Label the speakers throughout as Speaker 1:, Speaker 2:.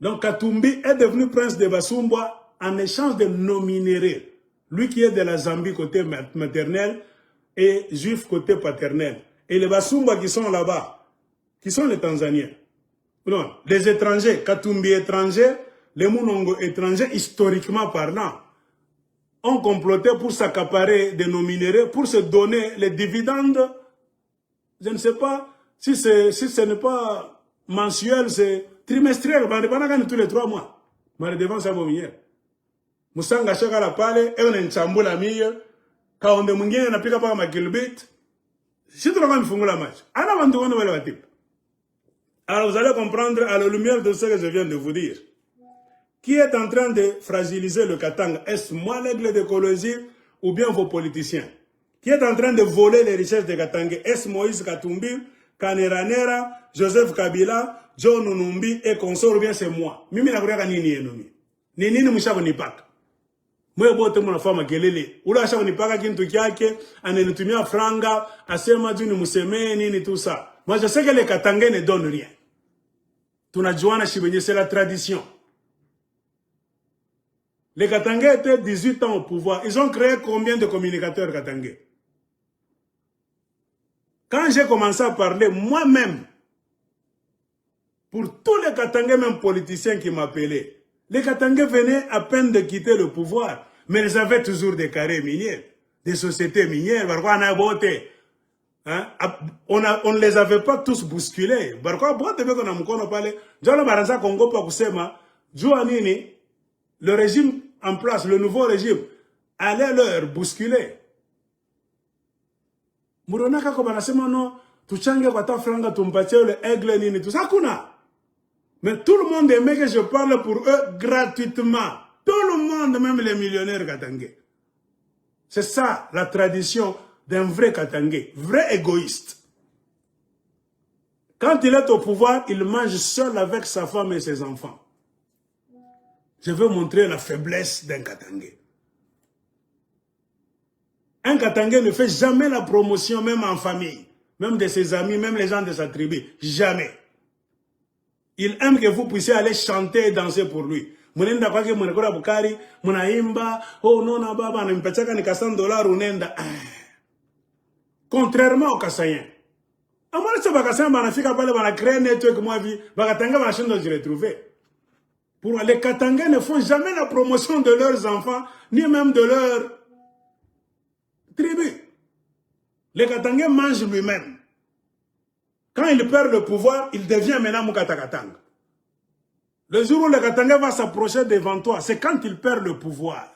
Speaker 1: Donc Katumbi est devenu prince de Basumbwa en échange de nos minéraux. Lui qui est de la Zambie côté maternel et juif côté paternel. Et les Basumbwa qui sont là-bas, qui sont les Tanzaniens. Non, les étrangers, Katumbi étrangers, les Munongo étrangers, historiquement parlant, ont comploté pour s'accaparer de nos minéraux, pour se donner les dividendes. Je ne sais pas si ce n'est pas mensuel, c'est trimestriel, tous les 3 mois. Mais devant ça, vous m'y Musanga shaka pale, et on est chambula mieux, quand on est mungé, on a piqué par ma kilobit. Si tu regardes le match, alors vous allez comprendre à la lumière de ce que je viens de vous dire. Qui est en train de fragiliser le Katanga? Est-ce moi l'aigle d'écologie ou bien vos politiciens? Qui est en train de voler les richesses de Katanga? Est-ce Moïse Katumbi, Kaneranera, Joseph Kabila, John Numbi et consort ou bien c'est moi? Mimi na kureka nini enomi? Nini mshaba nipaka? Mwe bote mwana fama kelele. Ula shaba nipaka kintu kyake, anenitumia franga, asema juni museme nini tout ça. Moi je sais que les Katangais ne donnent rien. Tunajuana shibenye, c'est la tradition. Les Katangais étaient 18 ans au pouvoir. Ils ont créé combien de communicateurs Katangais? Quand j'ai commencé à parler, moi-même, pour tous les Katangais, même politiciens qui m'appelaient, les Katangais venaient à peine de quitter le pouvoir, mais ils avaient toujours des carrés miniers, des sociétés minières. Hein? On ne les avait pas tous bousculés. Le régime en place, le nouveau régime, allait leur bousculer. Muronaka kobanasema no, tuchange kwa ta franga tumpatie le aigle nini, tout ça kuna. Mais tout le monde aimait que je parle pour eux gratuitement. Tout le monde, même les millionnaires katangais. C'est ça la tradition d'un vrai katangais, vrai égoïste. Quand il est au pouvoir, il mange seul avec sa femme et ses enfants. Je veux montrer la faiblesse d'un Katangais. Un Katangais ne fait jamais la promotion, même en famille, même de ses amis, même les gens de sa tribu. Jamais. Il aime que vous puissiez aller chanter et danser pour lui. Munenda kwake mwenekora bukari, munaimba, oh non, baba, nempachaka ni $100 unenda. Contrairement aux Kassaïens. À moi, ce Bakassaïen, banafika pale, bana créer network, moi, vie, Bakatanga, ma chaîne dont je l'ai trouvé. Pour les Katangais ne font jamais la promotion de leurs enfants, ni même de leur tribu. Les Katangais mangent lui-même. Quand il perd le pouvoir, il devient maintenant Mukata Katanga. Le jour où le Katangais va s'approcher devant toi, c'est quand il perd le pouvoir.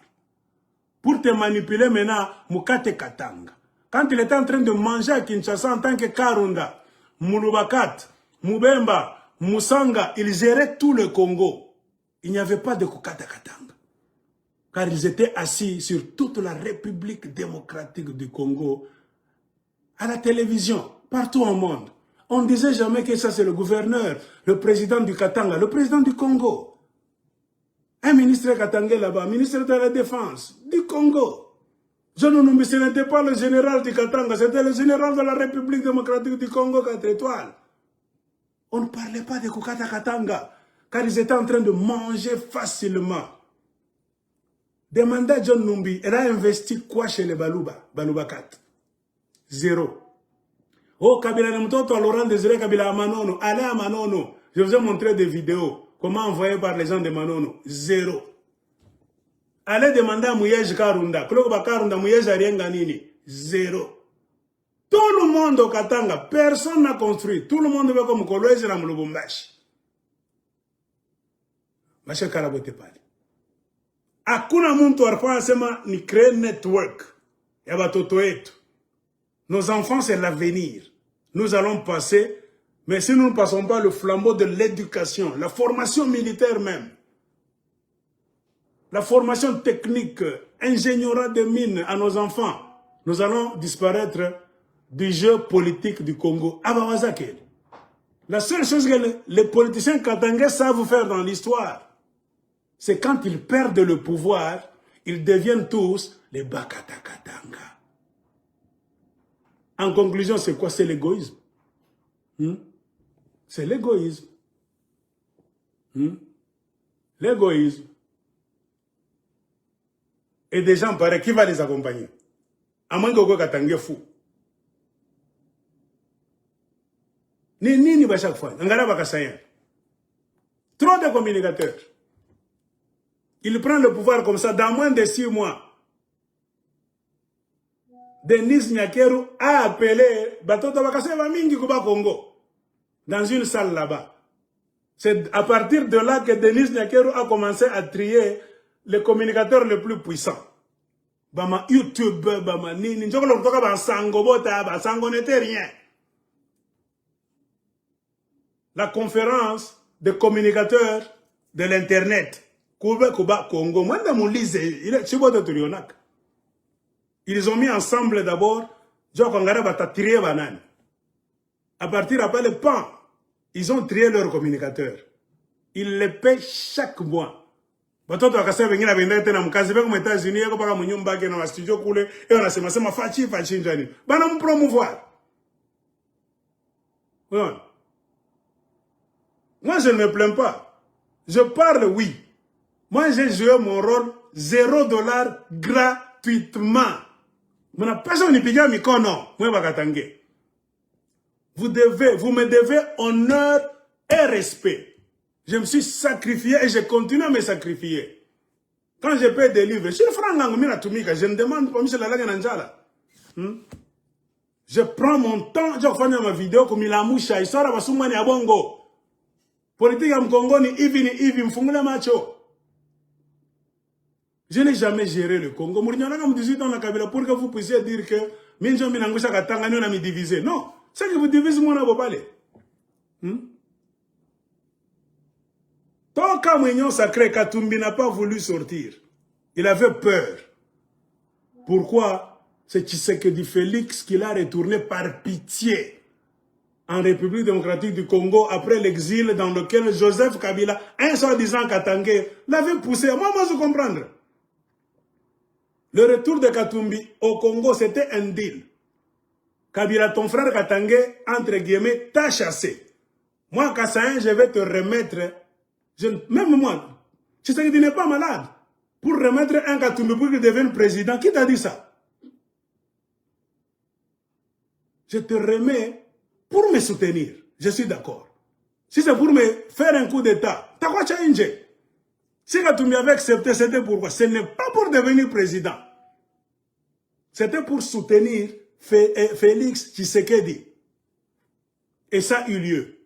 Speaker 1: Pour te manipuler maintenant, Mukate Katanga. Quand il était en train de manger à Kinshasa en tant que Karunda, Mulubakat, Mubemba, Musanga, il gérait tout le Congo. Il n'y avait pas de Kukata Katanga. Car ils étaient assis sur toute la République démocratique du Congo, à la télévision, partout au monde. On ne disait jamais que ça c'est le gouverneur, le président du Katanga, le président du Congo. Un ministre katangais là-bas, ministre de la Défense du Congo. John Numbi, ce n'était pas le général du Katanga, c'était le général de la République démocratique du Congo 4 étoiles. On ne parlait pas de Kukata Katanga. Car ils étaient en train de manger facilement. Demandez à John Numbi, elle a investi quoi chez les Balubakat? 0. Oh, Kabila Nemtoto, Laurent Désiré Kabila à Manono, allez à Manono. Je vous ai montré des vidéos, comment envoyer par les gens de Manono. 0. Allez demander à Mouyej Karunda, Kloba Karunda, Mouyej Arienganini. 0. Tout le monde au Katanga, personne n'a construit. Tout le monde veut comme Kolwezi na Mlubumbashi. Monsieur Karabote pale. Hakuna muntu warfaa sema ni créer network. Ya batoto yetu. Nos enfants c'est l'avenir. Nous allons passer, mais si nous ne passons pas le flambeau de l'éducation, la formation militaire même, la formation technique, ingénierat de mines à nos enfants, nous allons disparaître du jeu politique du Congo. Abawazake. La seule chose que les politiciens katangais savent faire dans l'histoire, c'est quand ils perdent le pouvoir, ils deviennent tous les Bakata Katanga. En conclusion, c'est quoi? C'est l'égoïsme. C'est l'égoïsme. L'égoïsme. Et des gens pareils, qui va les accompagner? À moins que vous soyez fou. Ni à chaque fois. Trop de communicateurs. Il prend le pouvoir comme ça dans moins de 6 mois. Denis Nyakeru a appelé Batoto Bakaseva Mingi Kuba Congo dans une salle là-bas. C'est à partir de là que Denis Nyakeru a commencé à trier les communicateurs les plus puissants. Bama YouTube, Bama Nini, Sango n'était rien. La conférence des communicateurs de l'Internet, Kuba Congo, moi dans mon lycée, il est chez votre Turionak. Ils ont mis ensemble d'abord, à partir après le pan, ils ont trié leurs communicateurs. Ils les paient chaque mois. Batoto akasema wengine wanaenda tena mkazi peka États-Unis yako paka mnyumba yake na studio kule, yeye anasema sema fachi njani. Bana mpromouvoir. Ouais. Moi je ne me plains pas. Je parle oui. Moi j'ai joué mon rôle $0 gratuitement. Vous me devez honneur et respect. Je me suis sacrifié et je continue à me sacrifier. Quand je paie des livres, je ne demande pas je prends mon temps, je fais ma vidéo comme il a moucha, il sort à Bassoumani à Bongo. Politique à Mkongo ni Ivi, m'fungule macho. Je n'ai jamais géré le Congo. Pour que vous puissiez dire que Minjo Minangusha Katanga nous a mis divisé. Non, c'est que vous divisez mon abobale. Tant qu'à Mounion Sacré, Katumbi n'a pas voulu sortir. Il avait peur. Pourquoi? C'est Tshisekedi Félix qu'il a retourné par pitié en République démocratique du Congo après l'exil dans lequel Joseph Kabila, un soi-disant Katangé, l'avait poussé. Moi, je comprends. Le retour de Katumbi au Congo, c'était un deal. Kabila, ton frère Katangé, entre guillemets, t'a chassé. Moi, Kassaïen, je vais te remettre, même moi, tu sais que tu n'es pas malade. Pour remettre un Katumbi pour qu'il devienne président, qui t'a dit ça? Je te remets pour me soutenir. Je suis d'accord. Si c'est pour me faire un coup d'État, t'as quoi changer? Si Katumbi avait accepté, c'était pourquoi? Ce n'est pas pour devenir président. C'était pour soutenir Félix Tshisekedi. Et ça a eu lieu.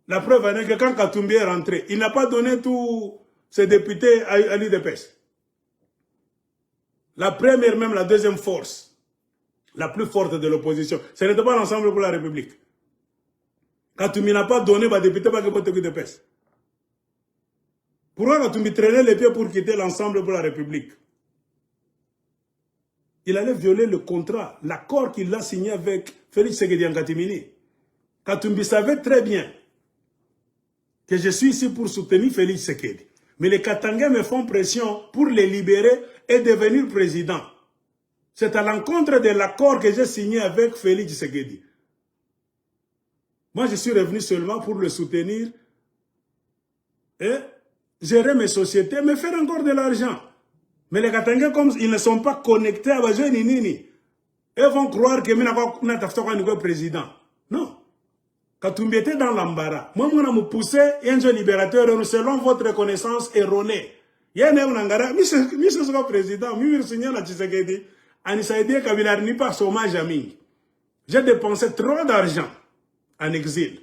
Speaker 1: La preuve est que quand Katumbi est rentré, il n'a pas donné tous ses députés à l'UDPS. La première, même la deuxième force, la plus forte de l'opposition, ce n'était pas l'Ensemble pour la République. Katumbi n'a pas donné des députés pour l'UDPS. Pourquoi Katumbi traînait les pieds pour quitter l'Ensemble pour la République? Il allait violer le contrat, l'accord qu'il a signé avec Félix Tshisekedi en Katimini. Katumbi savait très bien que je suis ici pour soutenir Félix Tshisekedi. Mais les Katangais me font pression pour les libérer et devenir président. C'est à l'encontre de l'accord que j'ai signé avec Félix Tshisekedi. Moi, je suis revenu seulement pour le soutenir et gérer mes sociétés, me faire encore de l'argent. Mais les Katangais, comme ils ne sont pas connectés à Bajoui, ils vont croire que je suis président. Non. Katumbi était dans l'embarras. Moi, je me poussé, un jeune libérateur, selon votre reconnaissance erronée. Il y a un président, Kabila n'est pas chômage à ming. J'ai dépensé trop d'argent en exil.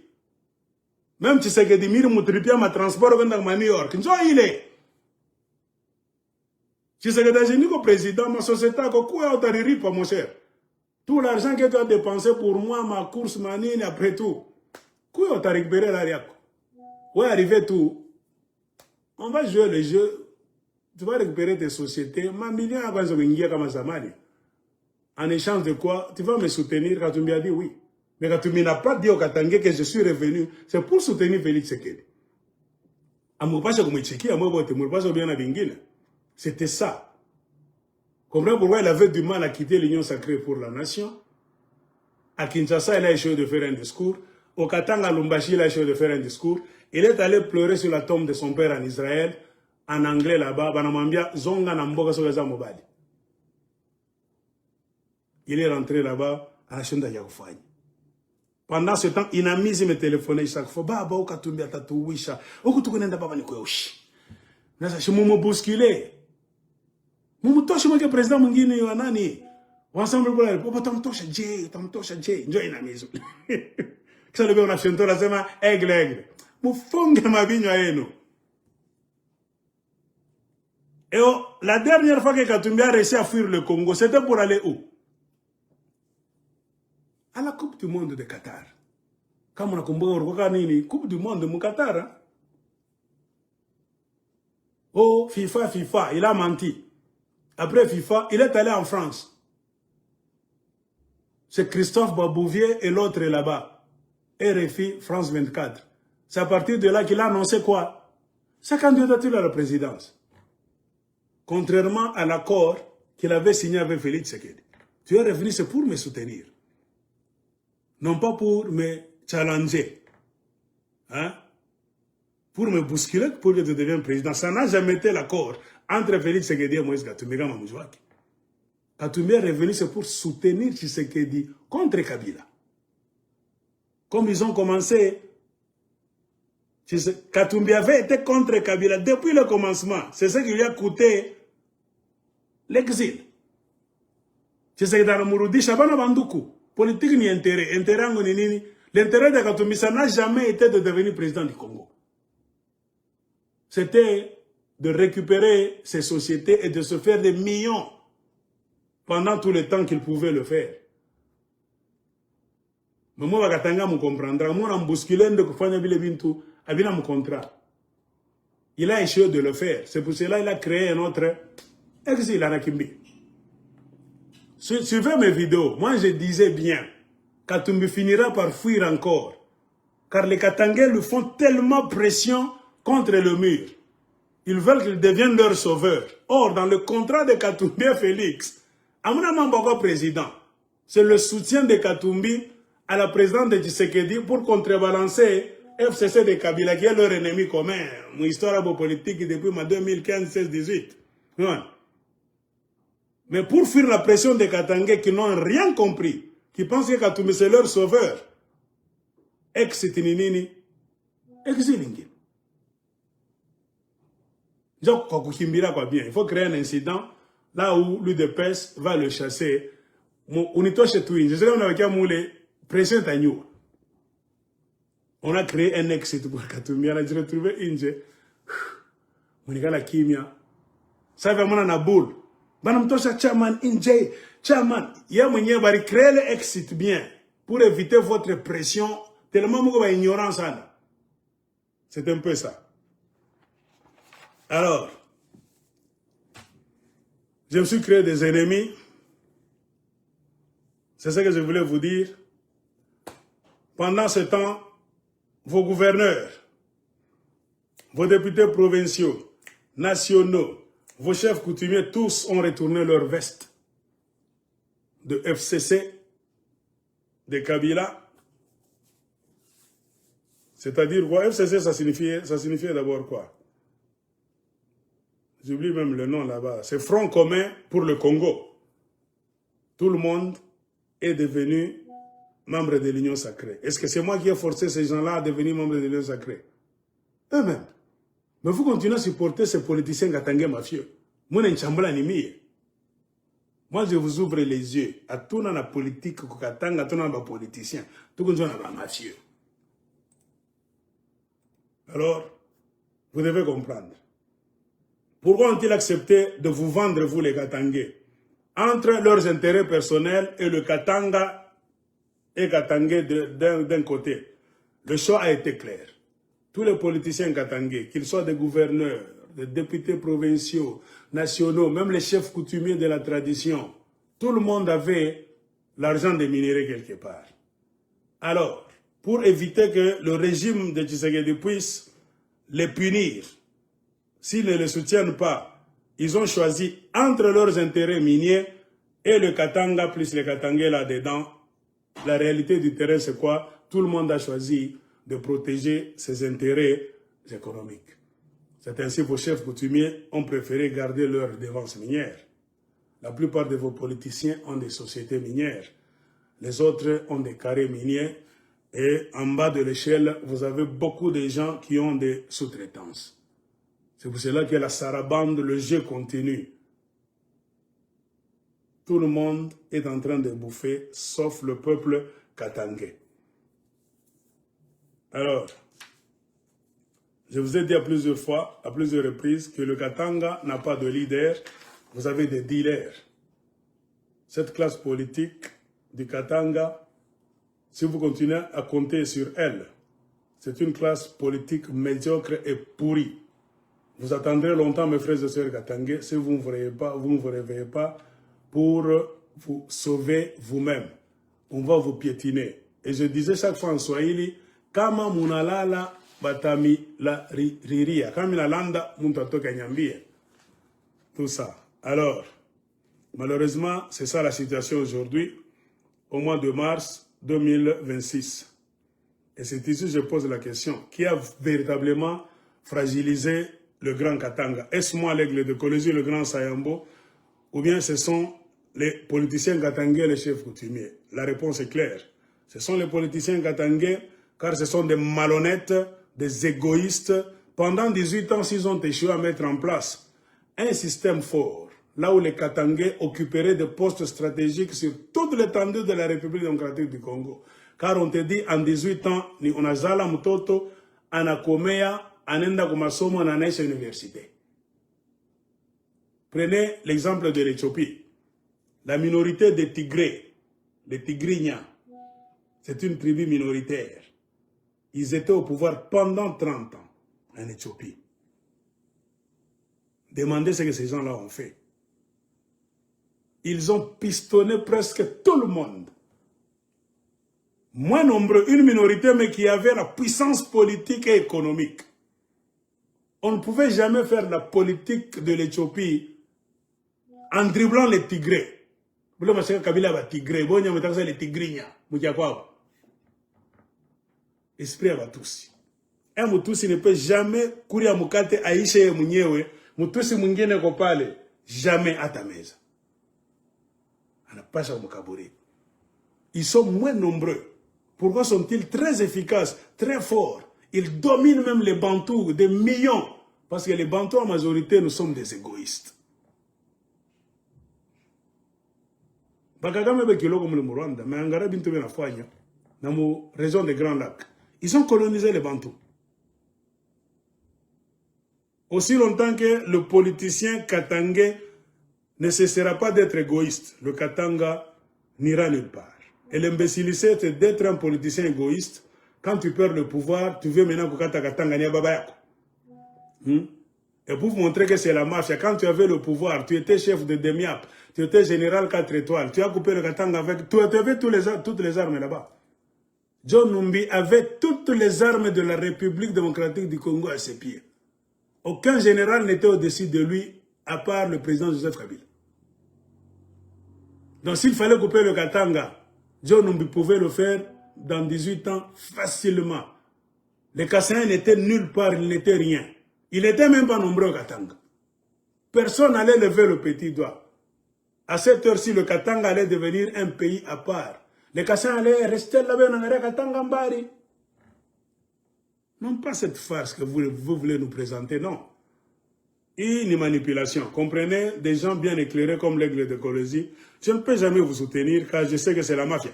Speaker 1: Même si c'est que des mille moutripia ma transport dans New York. Il est. Si c'est que le président, ma société a pas mon cher. Tout l'argent que tu as dépensé pour moi, ma course, ma nine, après tout. Quoi tu as récupéré l'arrière? Où est arrivé tout? On va jouer le jeu. Tu vas récupérer tes sociétés. Ma million avant de comme Zamani. En échange de quoi? Tu vas me soutenir. Katumbi a dit oui. Mais Katumbi n'a pas dit au Katangé que je suis revenu. C'est pour soutenir Félix Tshisekedi. C'était ça. Comprenez pourquoi il avait du mal à quitter l'Union sacrée pour la nation. À Kinshasa, il a essayé de faire un discours. Au Katanga, Lumbashi, il a essayé de faire un discours. Il est allé pleurer sur la tombe de son père en Israël, en anglais là-bas, Banamambia, Zonga Namboga Sogeza Mobali. Il est rentré là-bas à la chaîne d'Ayakoufaï. Pendant ce temps, il a mis mes téléphones chaque fois. Baba, ou katumbi atatuwisha. Ou kutukunenda baba ni kweoshi. Nasa shi mumu bousculé. Mumu toshe mweke président mwingine wa nani. Ensemble pour la République. Tamtosha J. Njo ina mizu. Kisa lebe on a chanté la sema aigle. Mufonge mabinyo yenu. Et la dernière fois que Katumbi a réussi à fuir le Congo, c'était pour aller où? À la Coupe du Monde de Qatar. Comme on a compris, Coupe du Monde de Qatar. Hein? Oh, FIFA, il a menti. Après FIFA, il est allé en France. C'est Christophe Babouvier et l'autre est là-bas. RFI, France 24. C'est à partir de là qu'il a annoncé quoi? Sa candidature à la présidence. Contrairement à l'accord qu'il avait signé avec Félix Tshisekedi. Tu es revenu, c'est pour me soutenir. Non pas pour me challenger. Hein? Pour me bousculer, pour que je devienne président. Ça n'a jamais été l'accord entre Félix Tshisekedi et Moïse Katumbi. Katumbi est revenu, c'est pour soutenir Tshisekedi contre Kabila. Comme ils ont commencé, Katumbi avait été contre Kabila depuis le commencement. C'est ce qui lui a coûté l'exil. Tshisekedi a Murudi, Shabana Bandoukou. Politique ni intérêt. L'intérêt de Katumbi, ça n'a jamais été de devenir président du Congo. C'était de récupérer ces sociétés et de se faire des millions pendant tout le temps qu'il pouvait le faire. Mais moi, je me comprendra. Moi, je me bousculé de Kufanya Bilebintu, Abina mon contrat. Il a échoué de le faire. C'est pour cela qu'il a créé un autre exil à Nakimbi. Suivez mes vidéos. Moi, je disais bien, Katumbi finira par fuir encore. Car les Katangais lui font tellement pression contre le mur. Ils veulent qu'il devienne leur sauveur. Or, dans le contrat de Katumbi et Félix, Amouna Mamboko président, c'est le soutien de Katumbi à la présidente de Tshisekedi pour contrebalancer FCC de Kabila, qui est leur ennemi commun. Mon histoire politique depuis 2015, 16, 18. Ouais. Mais pour fuir la pression des Katangais qui n'ont rien compris, qui pensent que Katumbi c'est leur sauveur, ex-Tininini, exilingi. Il faut créer un incident là où l'UDPS va le chasser. On a créé un exit pour Katumbi. On a retrouvé Inge. Monikala Kimia. Ça va mon boule. Banamtosha chairman Inge. Chairman. Il y a créé le exit bien pour éviter votre pression. Tellement vous avez ignorance. C'est un peu ça. Alors, je me suis créé des ennemis. C'est ce que je voulais vous dire. Pendant ce temps, vos gouverneurs, vos députés provinciaux, nationaux, vos chefs coutumiers, tous ont retourné leur veste de FCC, de Kabila. C'est-à-dire quoi? FCC, ça signifiait d'abord quoi? J'oublie même le nom là-bas. C'est Front commun pour le Congo. Tout le monde est devenu membre de l'Union sacrée. Est-ce que c'est moi qui ai forcé ces gens-là à devenir membres de l'Union sacrée? Eux-mêmes. Mais vous continuez à supporter ces politiciens katangais mafieux. Moi, je vous ouvre les yeux à tout dans la politique, à tout dans les politiciens, tout dans les mafieux. Alors, vous devez comprendre. Pourquoi ont-ils accepté de vous vendre, vous les Katangais, entre leurs intérêts personnels et le Katanga et Katangais d'un côté? Le choix a été clair. Tous les politiciens katangais, qu'ils soient des gouverneurs, des députés provinciaux, nationaux, même les chefs coutumiers de la tradition, tout le monde avait l'argent des minéraux quelque part. Alors, pour éviter que le régime de Tshisekedi puisse les punir, s'ils ne le soutiennent pas, ils ont choisi entre leurs intérêts miniers et le Katanga plus les Katangais là-dedans. La réalité du terrain, c'est quoi? Tout le monde a choisi de protéger ses intérêts économiques. C'est ainsi que vos chefs coutumiers ont préféré garder leur redevance minière. La plupart de vos politiciens ont des sociétés minières. Les autres ont des carrés miniers. Et en bas de l'échelle, vous avez beaucoup de gens qui ont des sous-traitances. C'est pour cela que la sarabande, le jeu continue. Tout le monde est en train de bouffer, sauf le peuple katangais. Alors, je vous ai dit à plusieurs fois, à plusieurs reprises, que le Katanga n'a pas de leader, vous avez des dealers. Cette classe politique du Katanga, si vous continuez à compter sur elle, c'est une classe politique médiocre et pourrie. Vous attendrez longtemps, mes frères et sœurs katangais, si vous ne vous réveillez pas pour vous sauver vous-même. On va vous piétiner. Et je disais chaque fois en Swahili, kama munalala batami la riria, kama minalanda muntatoka nyambia. Tout ça. Alors, malheureusement, c'est ça la situation aujourd'hui, au mois de mars 2026. Et c'est ici que je pose la question. Qui a véritablement fragilisé le Grand Katanga? Est-ce moi l'aigle de Kolwezi, le Grand Sayambo? Ou bien ce sont les politiciens katangais, les chefs coutumiers? La réponse est claire. Ce sont les politiciens katangais, car ce sont des malhonnêtes, des égoïstes. Pendant 18 ans, s'ils ont échoué à mettre en place un système fort, là où les Katangais occuperaient des postes stratégiques sur toute l'étendue de la République démocratique du Congo. Car on te dit, en 18 ans, ni onazala mutoto, anakomea, anenda kumasomo, anaisha université. Prenez l'exemple de l'Éthiopie. La minorité des Tigrés, les Tigrinya, c'est une tribu minoritaire. Ils étaient au pouvoir pendant 30 ans en Éthiopie. Demandez ce que ces gens-là ont fait. Ils ont pistonné presque tout le monde. Moins nombreux, une minorité, mais qui avait la puissance politique et économique. On ne pouvait jamais faire la politique de l'Éthiopie en dribblant les Tigrés. Vous voulez que Kabila va Tigré, vous voulez que les Tigrinya, vous dites quoi? Esprit à Batusi. Un Mutusi ne peut jamais courir à Mukate, Aïche et Mounyewe, Mutusi Mungene Kopale, jamais à ta maison. Ils sont moins nombreux. Pourquoi sont-ils très efficaces, très forts? Ils dominent même les Bantous, des millions. Parce que les Bantous, en majorité, nous sommes des égoïstes. Bakagame Bekilo comme le Rwanda, mais Angara Bintou na Fouagna, dans la région des Grands Lacs, ils ont colonisé les Bantous. Aussi longtemps que le politicien katangais ne cessera pas d'être égoïste, le Katanga n'ira nulle part. Et l'imbécilicité, c'est d'être un politicien égoïste. Quand tu perds le pouvoir, tu veux maintenant que Katanga n'y a pas. Et pour vous montrer que c'est la mafia, quand tu avais le pouvoir, tu étais chef de Demiap, tu étais général 4 étoiles, tu as coupé le Katanga avec... Tu avais toutes les armes là-bas. John Numbi avait toutes les armes de la République démocratique du Congo à ses pieds. Aucun général n'était au-dessus de lui, à part le président Joseph Kabila. Donc s'il fallait couper le Katanga, John Numbi pouvait le faire dans 18 ans facilement. Les Kassaïens n'étaient nulle part, ils n'étaient rien. Ils n'étaient même pas nombreux au Katanga. Personne n'allait lever le petit doigt. À cette heure-ci, le Katanga allait devenir un pays à part. Les Kassaïens allaient rester là-bas dans le Katanga Mbari. Non pas cette farce que vous voulez nous présenter, non. Une manipulation. Comprenez, des gens bien éclairés comme l'aigle de Kolwezi, je ne peux jamais vous soutenir car je sais que c'est la mafia.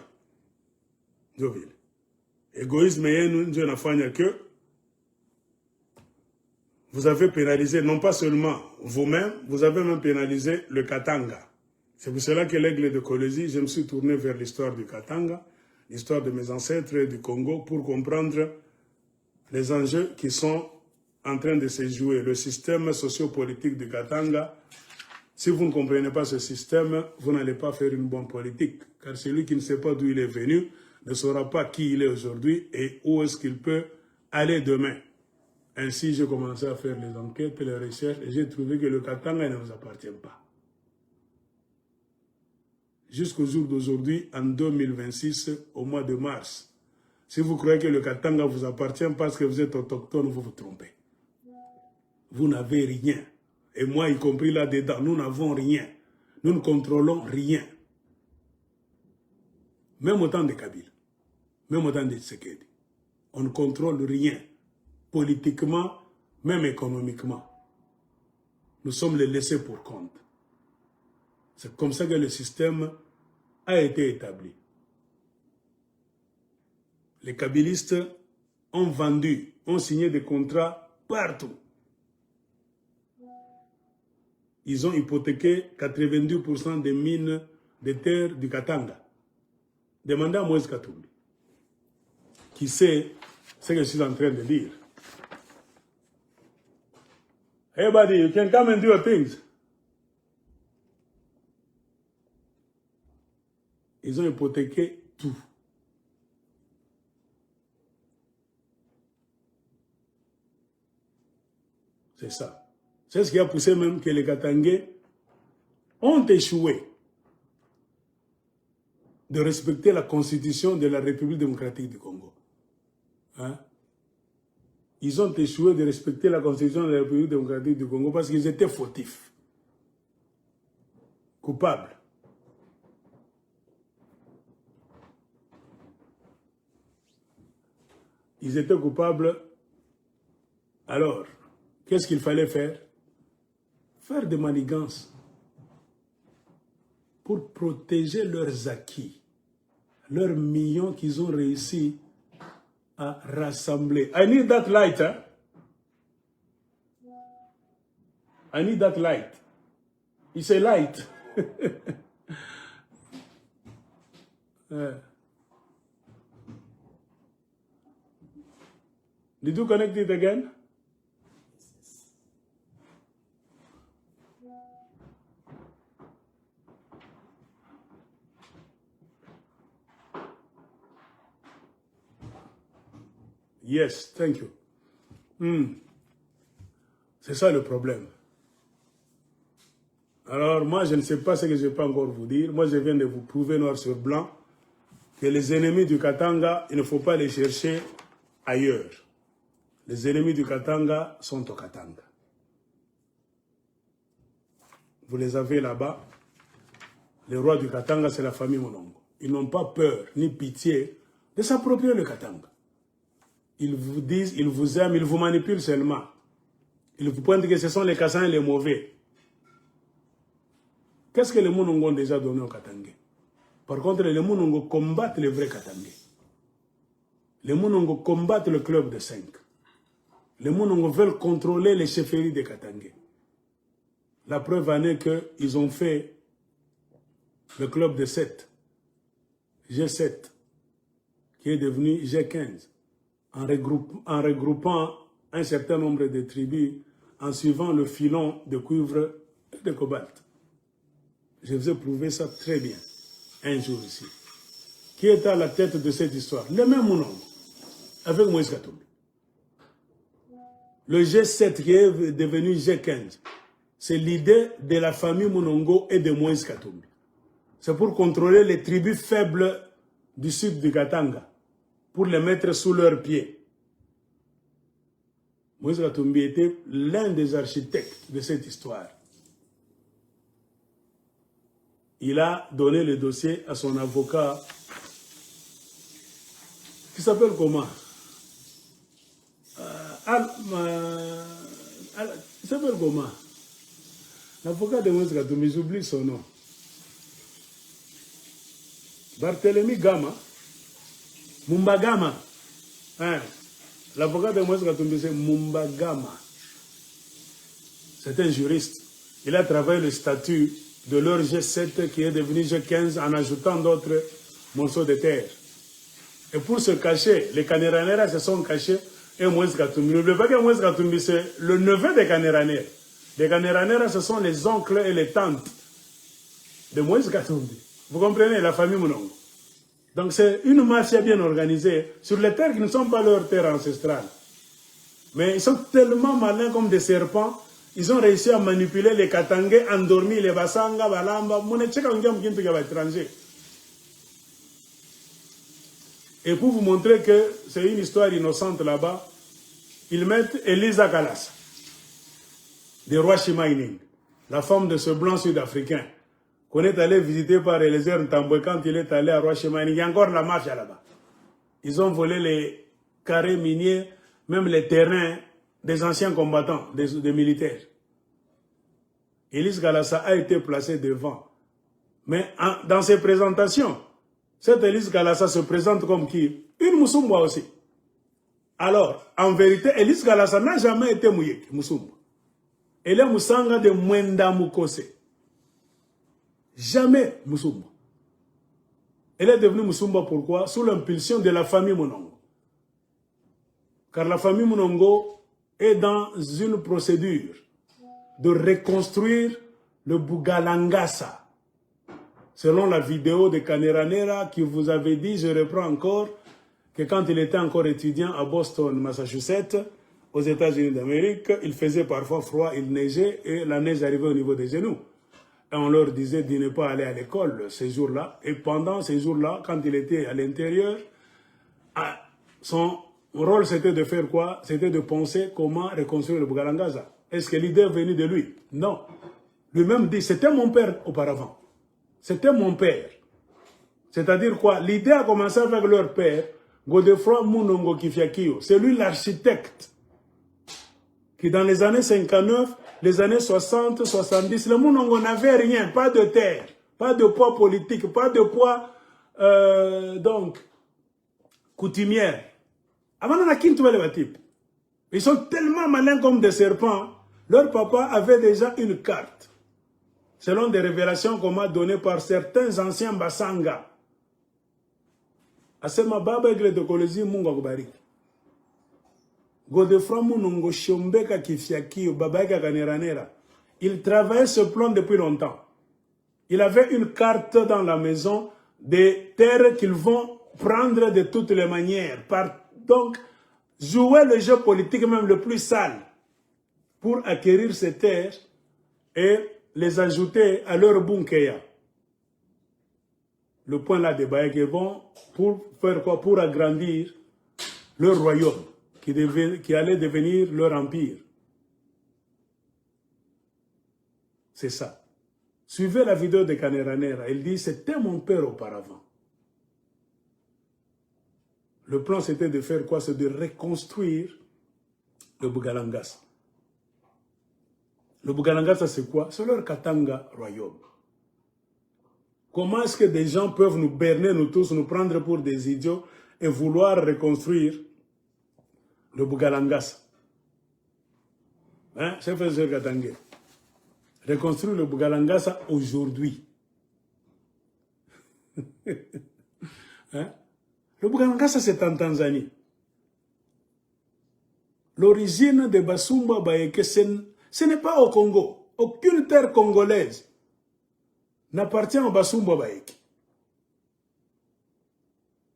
Speaker 1: Égoïsme et nous n'avons que vous avez pénalisé non pas seulement vous-même, vous avez même pénalisé le Katanga. C'est pour cela que l'aigle de Kolwezi, je me suis tourné vers l'histoire du Katanga, l'histoire de mes ancêtres du Congo pour comprendre les enjeux qui sont en train de se jouer. Le système sociopolitique du Katanga, si vous ne comprenez pas ce système, vous n'allez pas faire une bonne politique. Car celui qui ne sait pas d'où il est venu ne saura pas qui il est aujourd'hui et où est-ce qu'il peut aller demain. Ainsi, j'ai commencé à faire les enquêtes, les recherches, et j'ai trouvé que le Katanga ne nous appartient pas. Jusqu'au jour d'aujourd'hui, en 2026, au mois de mars, Si vous croyez que le Katanga vous appartient parce que vous êtes autochtone, vous vous trompez. Vous n'avez rien. Et moi, y compris là-dedans, nous n'avons rien. Nous ne contrôlons rien. Même au temps de Kabila, même au temps de Tshisekedi, on ne contrôle rien. Politiquement, même économiquement. Nous sommes les laissés pour compte. C'est comme ça que le système a été établi. Les kabylistes ont vendu, ont signé des contrats partout. Ils ont hypothéqué 92% des mines de terre du Katanga. Demandez à Moïse Katumbi, qui sait ce que je suis en train de dire. Hey buddy, you can come and do your things. Ils ont hypothéqué tout. C'est ça. C'est ce qui a poussé même que les Katangais ont échoué de respecter la constitution de la République démocratique du Congo. Hein? Ils ont échoué de respecter la constitution de la République démocratique du Congo parce qu'ils étaient fautifs, coupables. Ils étaient coupables. Alors, qu'est-ce qu'il fallait faire? Faire des manigances pour protéger leurs acquis, leurs millions qu'ils ont réussi à rassembler. I need that light, hein? I need that light. It's a light. Did you connect it again? Yes, thank you. C'est ça le problème. Alors, moi, je ne sais pas ce que je peux encore vous dire. Moi, je viens de vous prouver noir sur blanc que les ennemis du Katanga, il ne faut pas les chercher ailleurs. Les ennemis du Katanga sont au Katanga. Vous les avez là-bas. Les rois du Katanga, c'est la famille Monongo. Ils n'ont pas peur ni pitié de s'approprier le Katanga. Ils vous disent, ils vous aiment, ils vous manipulent seulement. Ils vous pointent que ce sont les Kassans et les mauvais. Qu'est-ce que les Monongo ont déjà donné au Katanga? Par contre, les Monongo combattent les vrais Katangais. Les Monongo combattent le club de 5. Les Monongo veulent contrôler les chefferies des Katangais. La preuve en est qu'ils ont fait le club de 7, G7, qui est devenu G15. En regroupant un certain nombre de tribus, en suivant le filon de cuivre et de cobalt. Je vous ai prouvé ça très bien, un jour ici. Qui est à la tête de cette histoire? Le même Monongo, avec Moïse Katumbi. Le G7 qui est devenu G15, c'est l'idée de la famille Monongo et de Moïse Katumbi. C'est pour contrôler les tribus faibles du sud du Katanga, pour les mettre sous leurs pieds. Moïse Katumbi était l'un des architectes de cette histoire. Il a donné le dossier à son avocat, qui s'appelle comment? Il s'appelle comment? L'avocat de Moïse Katumbi, j'oublie son nom. Barthélemy Gama. Mumbagama. Hein? L'avocat de Moïse Katumbi, c'est Mumbagama. C'est un juriste. Il a travaillé le statut de leur G7 qui est devenu G15 en ajoutant d'autres morceaux de terre. Et pour se cacher, les Kaneranera se sont cachés et Moïse Katumbi. N'oubliez pas que Moïse Katumbi, c'est le neveu des Kaneranera. Les Kaneranera, ce sont les oncles et les tantes de Moïse Katumbi. Vous comprenez, la famille Monongo. Donc c'est une mafia bien organisée sur les terres qui ne sont pas leurs terres ancestrales. Mais ils sont tellement malins comme des serpents, ils ont réussi à manipuler les Katangais endormis, les Basanga, Balamba, Monetcheka, Ngam, étranger. Et pour vous montrer que c'est une histoire innocente là-bas, ils mettent Elisa Kalasa, de roi Chimaïning, la femme de ce blanc sud-africain, qu'on est allé visiter par Eliezer Ntambwe quand il est allé à Roi Chimaïning. Il y a encore la mafia là-bas. Ils ont volé les carrés miniers, même les terrains des anciens combattants, des militaires. Elisa Kalasa a été placée devant. Mais dans ses présentations, cette Elisa Kalasa se présente comme qui? Une Moussumba aussi. Alors, en vérité, Elisa Kalasa n'a jamais été mouillée, Moussumba. Elle est Moussanga de Mwenda Mukose. Jamais Moussumba. Elle est devenue Moussumba pourquoi? Sous l'impulsion de la famille Monongo. Car la famille Monongo est dans une procédure de reconstruire le Bugalangasa. Selon la vidéo de Kaneranera qui vous avait dit, je reprends encore, que quand il était encore étudiant à Boston, Massachusetts, aux États-Unis d'Amérique, il faisait parfois froid, il neigeait et la neige arrivait au niveau des genoux. Et on leur disait de ne pas aller à l'école ces jours-là. Et pendant ces jours-là, quand il était à l'intérieur, son rôle c'était de faire quoi? C'était de penser comment reconstruire le Bugalangasa. Est-ce que l'idée est venue de lui? Non. Lui-même dit, c'était mon père auparavant. C'était mon père. C'est-à-dire quoi? L'idée a commencé avec leur père, Godefroy Munongo Kifiakio. C'est lui l'architecte qui dans les années 59, les années 60, 70, le Munongo n'avait rien, pas de terre, pas de poids politique, pas de poids donc coutumière. Avant on a ils sont tellement malins comme des serpents. Leur papa avait déjà une carte, selon des révélations qu'on m'a données par certains anciens Basanga. Asema baba egle de kolezi mungu akubariki. Godefroy Munongo Shombeka Kifiakio, baba Kaneranera. Il travaillait ce plan depuis longtemps. Il avait une carte dans la maison des terres qu'ils vont prendre de toutes les manières. Donc, jouer le jeu politique même le plus sale pour acquérir ces terres et les ajouter à leur bunkeya. Le point là des Baïk vont pour faire quoi? Pour agrandir leur royaume qui allait devenir leur empire. C'est ça. Suivez la vidéo de Kaneranera. Il dit, c'était mon père auparavant. Le plan c'était de faire quoi? C'est de reconstruire le Bugalangasa. Le Bugalangasa c'est quoi? C'est leur Katanga royaume. Comment est-ce que des gens peuvent nous berner, nous tous, nous prendre pour des idiots et vouloir reconstruire le Bugalangasa? Hein, chef de Katangé. Reconstruire le Bugalangasa aujourd'hui. Hein? Le Bugalangasa, c'est en Tanzanie. L'origine de Basumba Baeke, ce n'est pas au Congo. Aucune terre congolaise n'appartient au Basumba Baeke.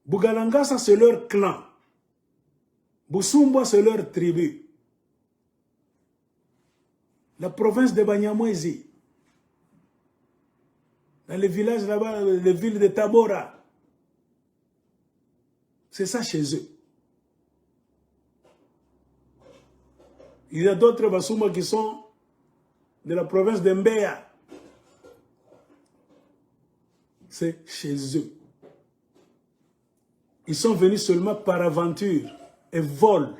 Speaker 1: Bugalangasa, c'est leur clan. Busumba, c'est leur tribu. La province de Banyamwezi. Dans les villages là-bas, les villes de Tabora. C'est ça chez eux. Il y a d'autres Basumba qui sont de la province de Mbeya. C'est chez eux. Ils sont venus seulement par aventure et volent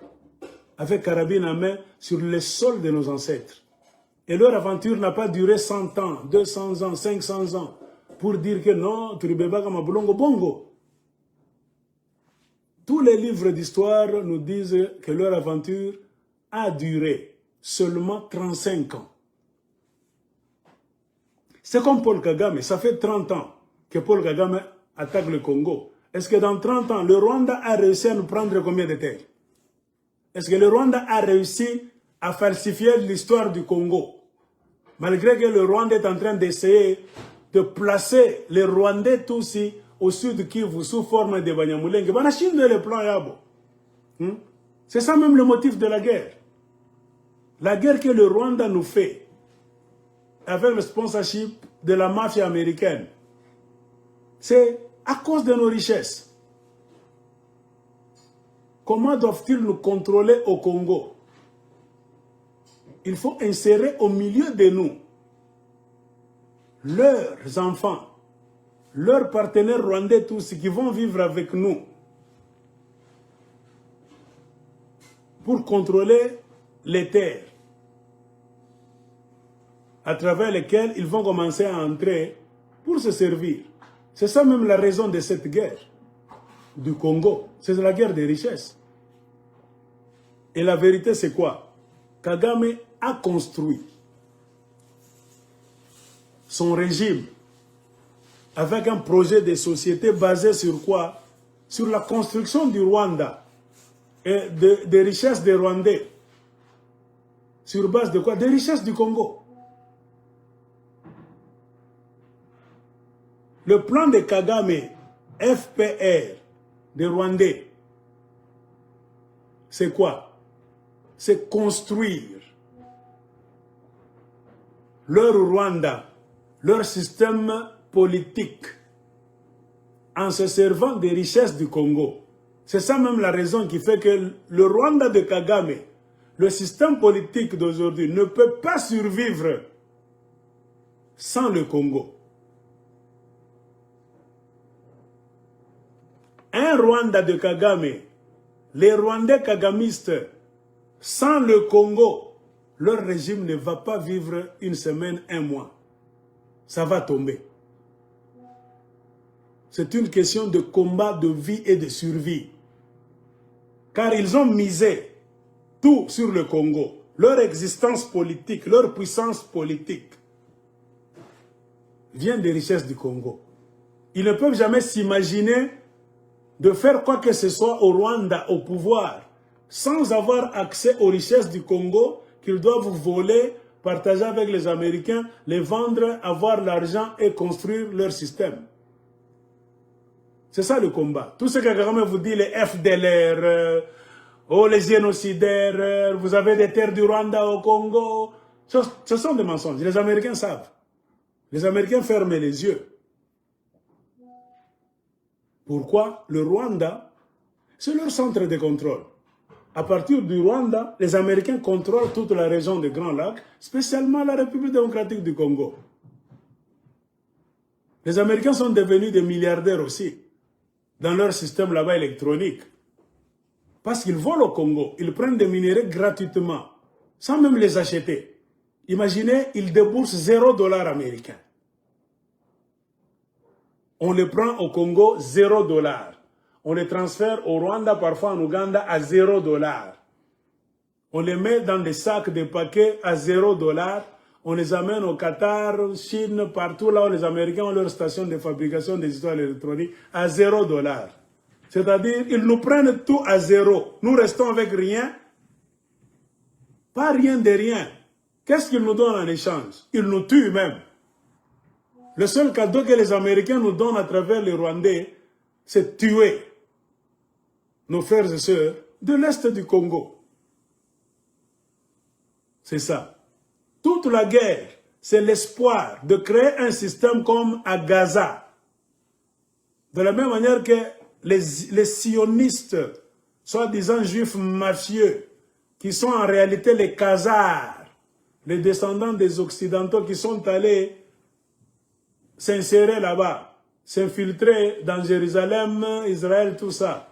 Speaker 1: avec carabine à main sur les sols de nos ancêtres. Et leur aventure n'a pas duré 100 ans, 200 ans, 500 ans pour dire que non, Turibeba Kamabulongo Bongo. Tous les livres d'histoire nous disent que leur aventure a duré seulement 35 ans. C'est comme Paul Kagame, ça fait 30 ans que Paul Kagame attaque le Congo. Est-ce que dans 30 ans, le Rwanda a réussi à nous prendre combien de terres? Est-ce que le Rwanda a réussi à falsifier l'histoire du Congo? Malgré que le Rwanda est en train d'essayer de placer les Rwandais Tutsis au sud Kivu sous forme de Banyamulenge. Le plan Yabo. C'est ça même le motif de la guerre. La guerre que le Rwanda nous fait avec le sponsorship de la mafia américaine, c'est à cause de nos richesses. comment doivent-ils nous contrôler au Congo? Il faut insérer au milieu de nous leurs enfants, leurs partenaires rwandais, tous qui vont vivre avec nous pour contrôler les terres à travers lesquelles ils vont commencer à entrer pour se servir. C'est ça même la raison de cette guerre du Congo. C'est la guerre des richesses. Et la vérité, c'est quoi? Kagame a construit son régime avec un projet de société basé sur quoi? Sur la construction du Rwanda et des richesses des Rwandais. Sur base de quoi? Des richesses du Congo. Le plan de Kagame, FPR, des Rwandais, c'est quoi? C'est construire leur Rwanda, leur système politique, en se servant des richesses du Congo. C'est ça même la raison qui fait que le Rwanda de Kagame, le système politique d'aujourd'hui, ne peut pas survivre sans le Congo. Un Rwanda de Kagame, les Rwandais kagamistes, sans le Congo, leur régime ne va pas vivre une semaine, un mois. Ça va tomber. C'est une question de combat de vie et de survie. Car ils ont misé tout sur le Congo. Leur existence politique, leur puissance politique vient des richesses du Congo. Ils ne peuvent jamais s'imaginer de faire quoi que ce soit au Rwanda, au pouvoir, sans avoir accès aux richesses du Congo qu'ils doivent voler, partager avec les Américains, les vendre, avoir l'argent et construire leur système. C'est ça le combat. Tout ce que Kagame vous dit, les FDLR, les génocidaires, vous avez des terres du Rwanda au Congo, ce sont des mensonges. Les Américains savent. Les Américains ferment les yeux. Pourquoi? Le Rwanda, c'est leur centre de contrôle. À partir du Rwanda, les Américains contrôlent toute la région des Grands Lacs, spécialement la République démocratique du Congo. Les Américains sont devenus des milliardaires aussi, dans leur système là-bas électronique. Parce qu'ils volent au Congo, ils prennent des minéraux gratuitement, sans même les acheter. Imaginez, ils déboursent $0 américain. On les prend au Congo, $0. On les transfère au Rwanda, parfois en Ouganda, à $0. On les met dans des sacs, des paquets à $0. On les amène au Qatar, Chine, partout là où les Américains ont leur station de fabrication des histoires électroniques à $0. C'est-à-dire, ils nous prennent tout à zéro. Nous restons avec rien. Pas rien de rien. Qu'est-ce qu'ils nous donnent en échange? Ils nous tuent même. Le seul cadeau que les Américains nous donnent à travers les Rwandais, c'est tuer nos frères et sœurs de l'Est du Congo. C'est ça. Toute la guerre, c'est l'espoir de créer un système comme à Gaza. De la même manière que les sionistes, soi-disant juifs mafieux, qui sont en réalité les Khazars, les descendants des Occidentaux qui sont allés s'insérer là-bas, s'infiltrer dans Jérusalem, Israël, tout ça.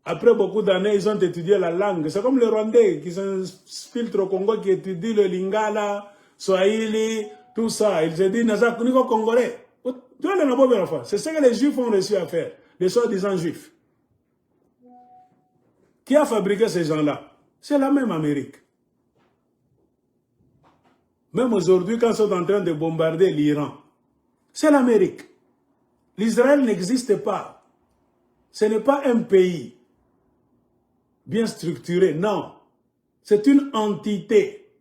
Speaker 1: Après beaucoup d'années, ils ont étudié la langue. C'est comme les Rwandais qui s'infiltrent au Congo, qui étudient le Lingala, Swahili, tout ça. Ils se disent, Nazak, Niko Congolais. C'est ce que les Juifs ont réussi à faire, les soi-disant Juifs. Qui a fabriqué ces gens-là? C'est la même Amérique. Même aujourd'hui, quand ils sont en train de bombarder l'Iran, c'est l'Amérique. L'Israël n'existe pas. Ce n'est pas un pays bien structuré, non. C'est une entité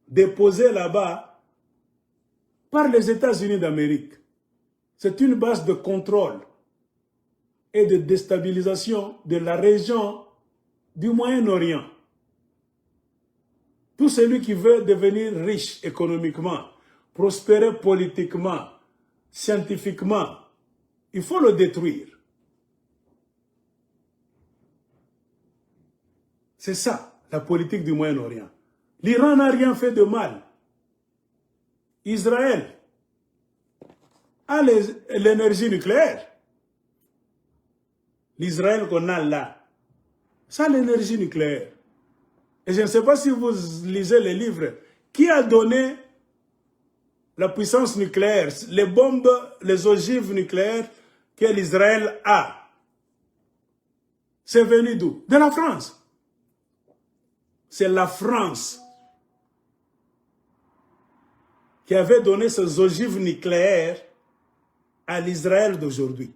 Speaker 1: déposée là-bas par les États-Unis d'Amérique. C'est une base de contrôle et de déstabilisation de la région du Moyen-Orient. Tout celui qui veut devenir riche économiquement, prospérer politiquement, scientifiquement, il faut le détruire. C'est ça, la politique du Moyen-Orient. L'Iran n'a rien fait de mal. Israël a l'énergie nucléaire. L'Israël qu'on a là, ça a l'énergie nucléaire. Et je ne sais pas si vous lisez les livres. Qui a donné la puissance nucléaire, les bombes, les ogives nucléaires que l'Israël a? C'est venu d'où? De la France. C'est la France qui avait donné ces ogives nucléaires à l'Israël d'aujourd'hui.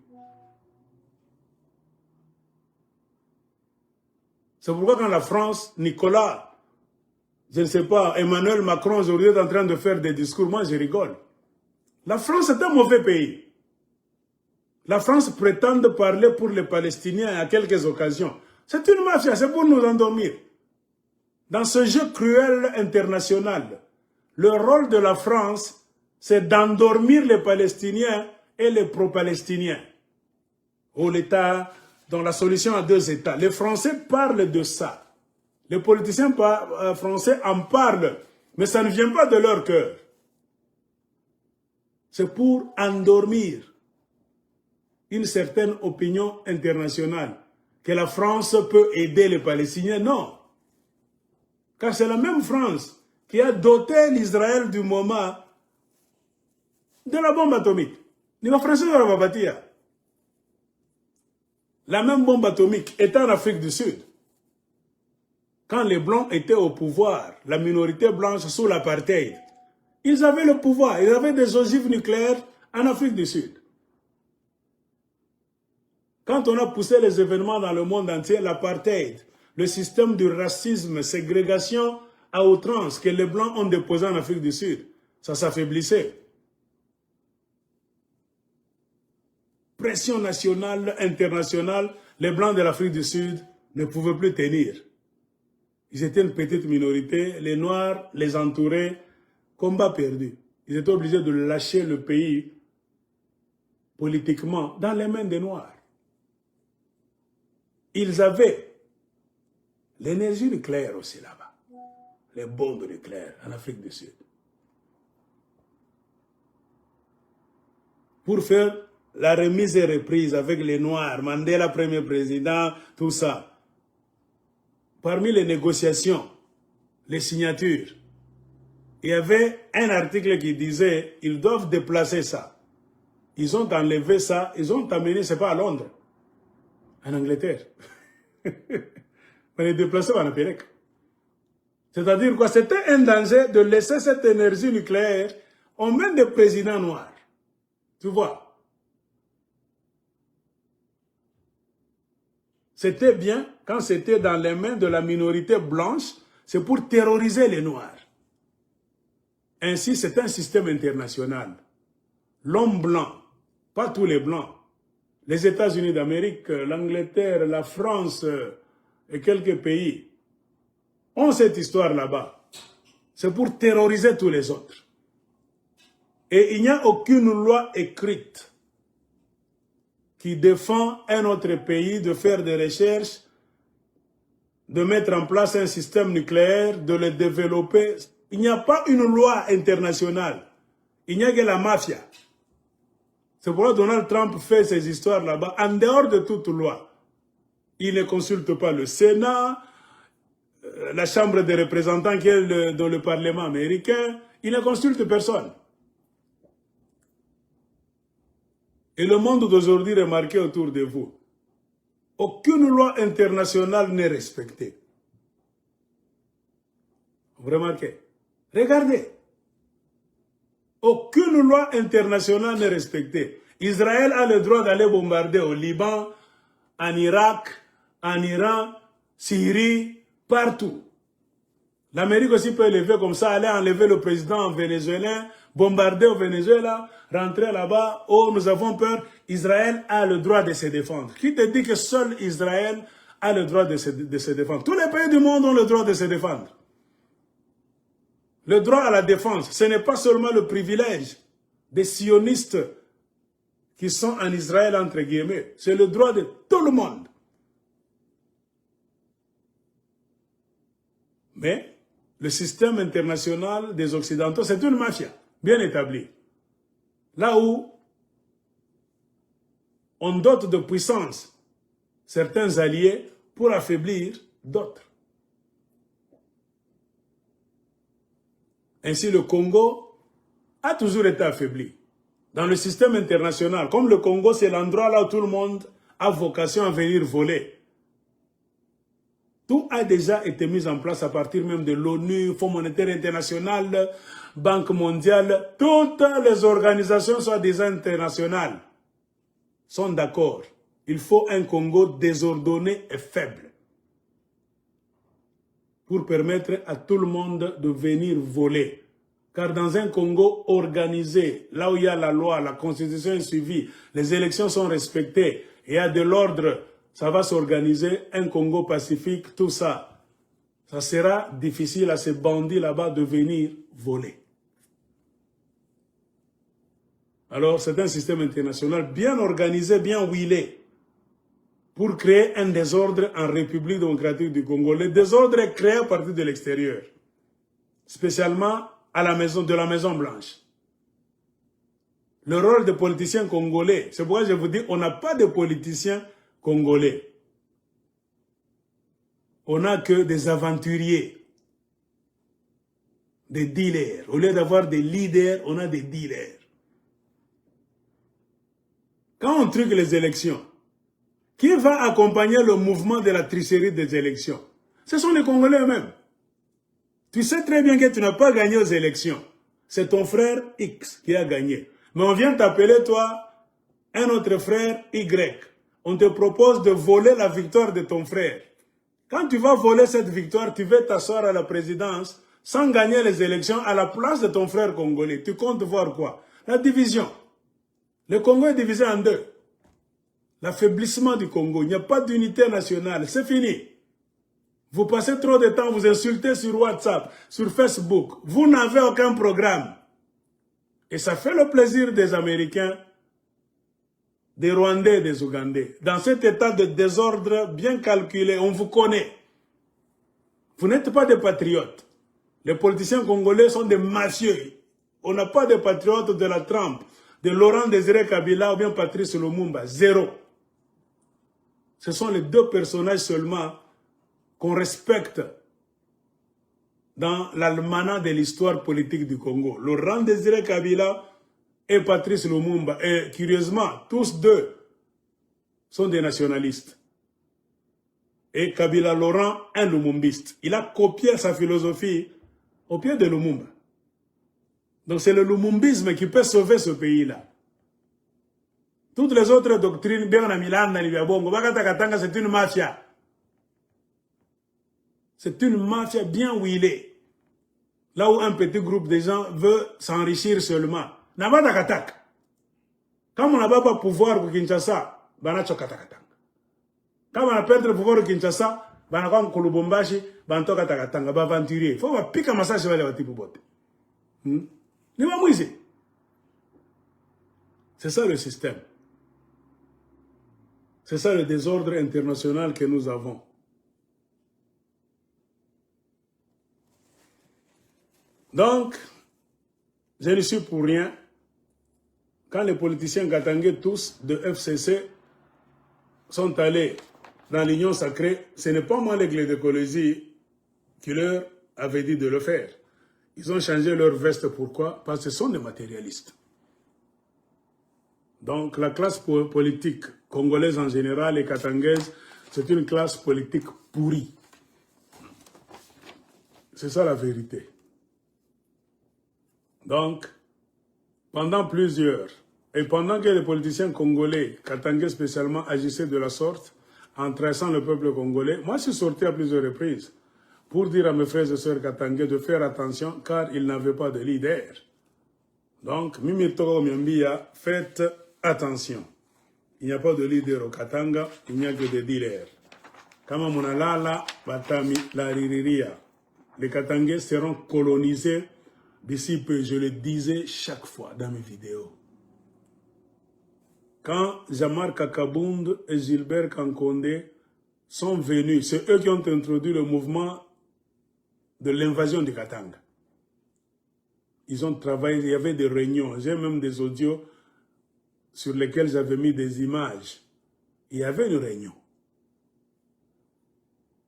Speaker 1: C'est pourquoi quand la France, Nicolas, je ne sais pas, Emmanuel Macron aujourd'hui est en train de faire des discours, moi je rigole. La France est un mauvais pays. La France prétend parler pour les Palestiniens à quelques occasions. C'est une mafia, c'est pour nous endormir. Dans ce jeu cruel international, le rôle de la France, c'est d'endormir les Palestiniens et les pro-palestiniens. Ou l'État, dans la solution à deux États. Les Français parlent de ça. Les politiciens français en parlent, mais ça ne vient pas de leur cœur. C'est pour endormir une certaine opinion internationale. Que la France peut aider les Palestiniens, non. Car c'est la même France qui a doté l'Israël du moment de la bombe atomique. Les Français ne vont pas bâtir. La même bombe atomique était en Afrique du Sud. Quand les Blancs étaient au pouvoir, la minorité blanche sous l'apartheid, ils avaient le pouvoir, ils avaient des ogives nucléaires en Afrique du Sud. Quand on a poussé les événements dans le monde entier, l'apartheid, le système du racisme, ségrégation à outrance que les Blancs ont déposé en Afrique du Sud, ça s'affaiblissait. Pression nationale, internationale, les Blancs de l'Afrique du Sud ne pouvaient plus tenir. Ils étaient une petite minorité, les Noirs les entouraient, combat perdu. Ils étaient obligés de lâcher le pays politiquement dans les mains des Noirs. Ils avaient l'énergie nucléaire aussi là-bas, les bombes nucléaires en Afrique du Sud. Pour faire la remise et reprise avec les Noirs, Mandela premier président, tout ça. Parmi les négociations, les signatures, il y avait un article qui disait ils doivent déplacer ça. Ils ont enlevé ça, ils ont amené, c'est pas à Londres, en Angleterre. On les déplacé en Amérique. C'est-à-dire quoi? C'était un danger de laisser cette énergie nucléaire aux mains des présidents noirs. Tu vois? C'était bien quand c'était dans les mains de la minorité blanche, c'est pour terroriser les Noirs. Ainsi, c'est un système international. L'homme blanc, pas tous les blancs, les États-Unis d'Amérique, l'Angleterre, la France et quelques pays ont cette histoire là-bas. C'est pour terroriser tous les autres. Et il n'y a aucune loi écrite qui défend un autre pays de faire des recherches, de mettre en place un système nucléaire, de le développer. Il n'y a pas une loi internationale. Il n'y a que la mafia. C'est pourquoi Donald Trump fait ces histoires là-bas, en dehors de toute loi. Il ne consulte pas le Sénat, la Chambre des représentants qui est dans le Parlement américain. Il ne consulte personne. Et le monde d'aujourd'hui, remarquez autour de vous, aucune loi internationale n'est respectée. Vous remarquez? Regardez. Aucune loi internationale n'est respectée. Israël a le droit d'aller bombarder au Liban, en Irak, en Iran, Syrie, partout. L'Amérique aussi peut lever comme ça, aller enlever le président vénézuélien, bombarder au Venezuela, rentrer là-bas, oh nous avons peur. Israël a le droit de se défendre. Qui te dit que seul Israël a le droit de se défendre? Tous les pays du monde ont le droit de se défendre. Le droit à la défense, ce n'est pas seulement le privilège des sionistes qui sont en Israël, entre guillemets. C'est le droit de tout le monde. Mais le système international des Occidentaux, c'est une mafia bien établie. Là où on dote de puissance certains alliés pour affaiblir d'autres. Ainsi, le Congo a toujours été affaibli. Dans le système international, comme le Congo, c'est l'endroit là où tout le monde a vocation à venir voler. Tout a déjà été mis en place à partir même de l'ONU, Fonds monétaire international, Banque mondiale. Toutes les organisations soi-disant internationales sont d'accord. Il faut un Congo désordonné et faible pour permettre à tout le monde de venir voler. Car dans un Congo organisé, là où il y a la loi, la constitution est suivie, les élections sont respectées, et il y a de l'ordre, ça va s'organiser, un Congo pacifique, tout ça. Ça sera difficile à ces bandits là-bas de venir voler. Alors c'est un système international bien organisé, bien huilé, pour créer un désordre en République démocratique du Congo. Le désordre est créé à partir de l'extérieur, spécialement à la maison, de la Maison Blanche. Le rôle des politiciens congolais, c'est pourquoi je vous dis, on n'a pas de politiciens congolais. On n'a que des aventuriers, des dealers. Au lieu d'avoir des leaders, on a des dealers. Quand on truque les élections, qui va accompagner le mouvement de la tricherie des élections? Ce sont les Congolais eux-mêmes. Tu sais très bien que tu n'as pas gagné aux élections. C'est ton frère X qui a gagné. Mais on vient t'appeler, toi, un autre frère Y. On te propose de voler la victoire de ton frère. Quand tu vas voler cette victoire, tu veux t'asseoir à la présidence sans gagner les élections à la place de ton frère congolais. Tu comptes voir quoi? La division. Le Congo est divisé en deux. L'affaiblissement du Congo. Il n'y a pas d'unité nationale. C'est fini. Vous passez trop de temps, vous insultez sur WhatsApp, sur Facebook. Vous n'avez aucun programme. Et ça fait le plaisir des Américains, des Rwandais, des Ougandais. Dans cet état de désordre bien calculé, on vous connaît. Vous n'êtes pas des patriotes. Les politiciens congolais sont des mafieux. On n'a pas de patriotes de la trempe, de Laurent Désiré Kabila ou bien Patrice Lumumba. Zéro. Ce sont les deux personnages seulement qu'on respecte dans l'almanach de l'histoire politique du Congo. Laurent Désiré Kabila et Patrice Lumumba. Et curieusement, tous deux sont des nationalistes. Et Kabila Laurent, un lumumbiste. Il a copié sa philosophie au pied de Lumumba. Donc c'est le lumumbisme qui peut sauver ce pays-là. Toutes les autres doctrines, bien en Milan, c'est une mafia. C'est une mafia bien huilée. Là où un petit groupe de gens veut s'enrichir seulement. N'a pas d'akatak. Comme on n'a pas pouvoir pour Kinshasa, on a chokatakatang. Quand on a perdu le pouvoir pour Kinshasa, on a comme Kolubombashi, on a chokatakatang, on va aventurier. Il faut piquer un massage sur les types de c'est ça le système. C'est ça le désordre international que nous avons. Donc, je ne suis pour rien. Quand les politiciens katangais tous de FCC sont allés dans l'Union sacrée, ce n'est pas moi l'église d'écologie qui leur avait dit de le faire. Ils ont changé leur veste. Pourquoi? Parce que ce sont des matérialistes. Donc la classe politique congolaise en général et katangaise, c'est une classe politique pourrie. C'est ça la vérité. Donc, pendant plusieurs, et pendant que les politiciens congolais, katangais spécialement, agissaient de la sorte, en trahissant le peuple congolais, moi je suis sorti à plusieurs reprises pour dire à mes frères et sœurs katangais de faire attention car ils n'avaient pas de leader. Donc, Mimi Toro Miambia, faites attention. Il n'y a pas de leader au Katanga, il n'y a que des dealers. Kama Monalala, Batami, la Ririria. Les Katangais seront colonisés d'ici peu, je le disais chaque fois dans mes vidéos. Quand Jamar Kakabund et Gilbert Kankonde sont venus, c'est eux qui ont introduit le mouvement de l'invasion du Katanga. Ils ont travaillé, il y avait des réunions, j'ai même des audios sur lesquels j'avais mis des images. Il y avait une réunion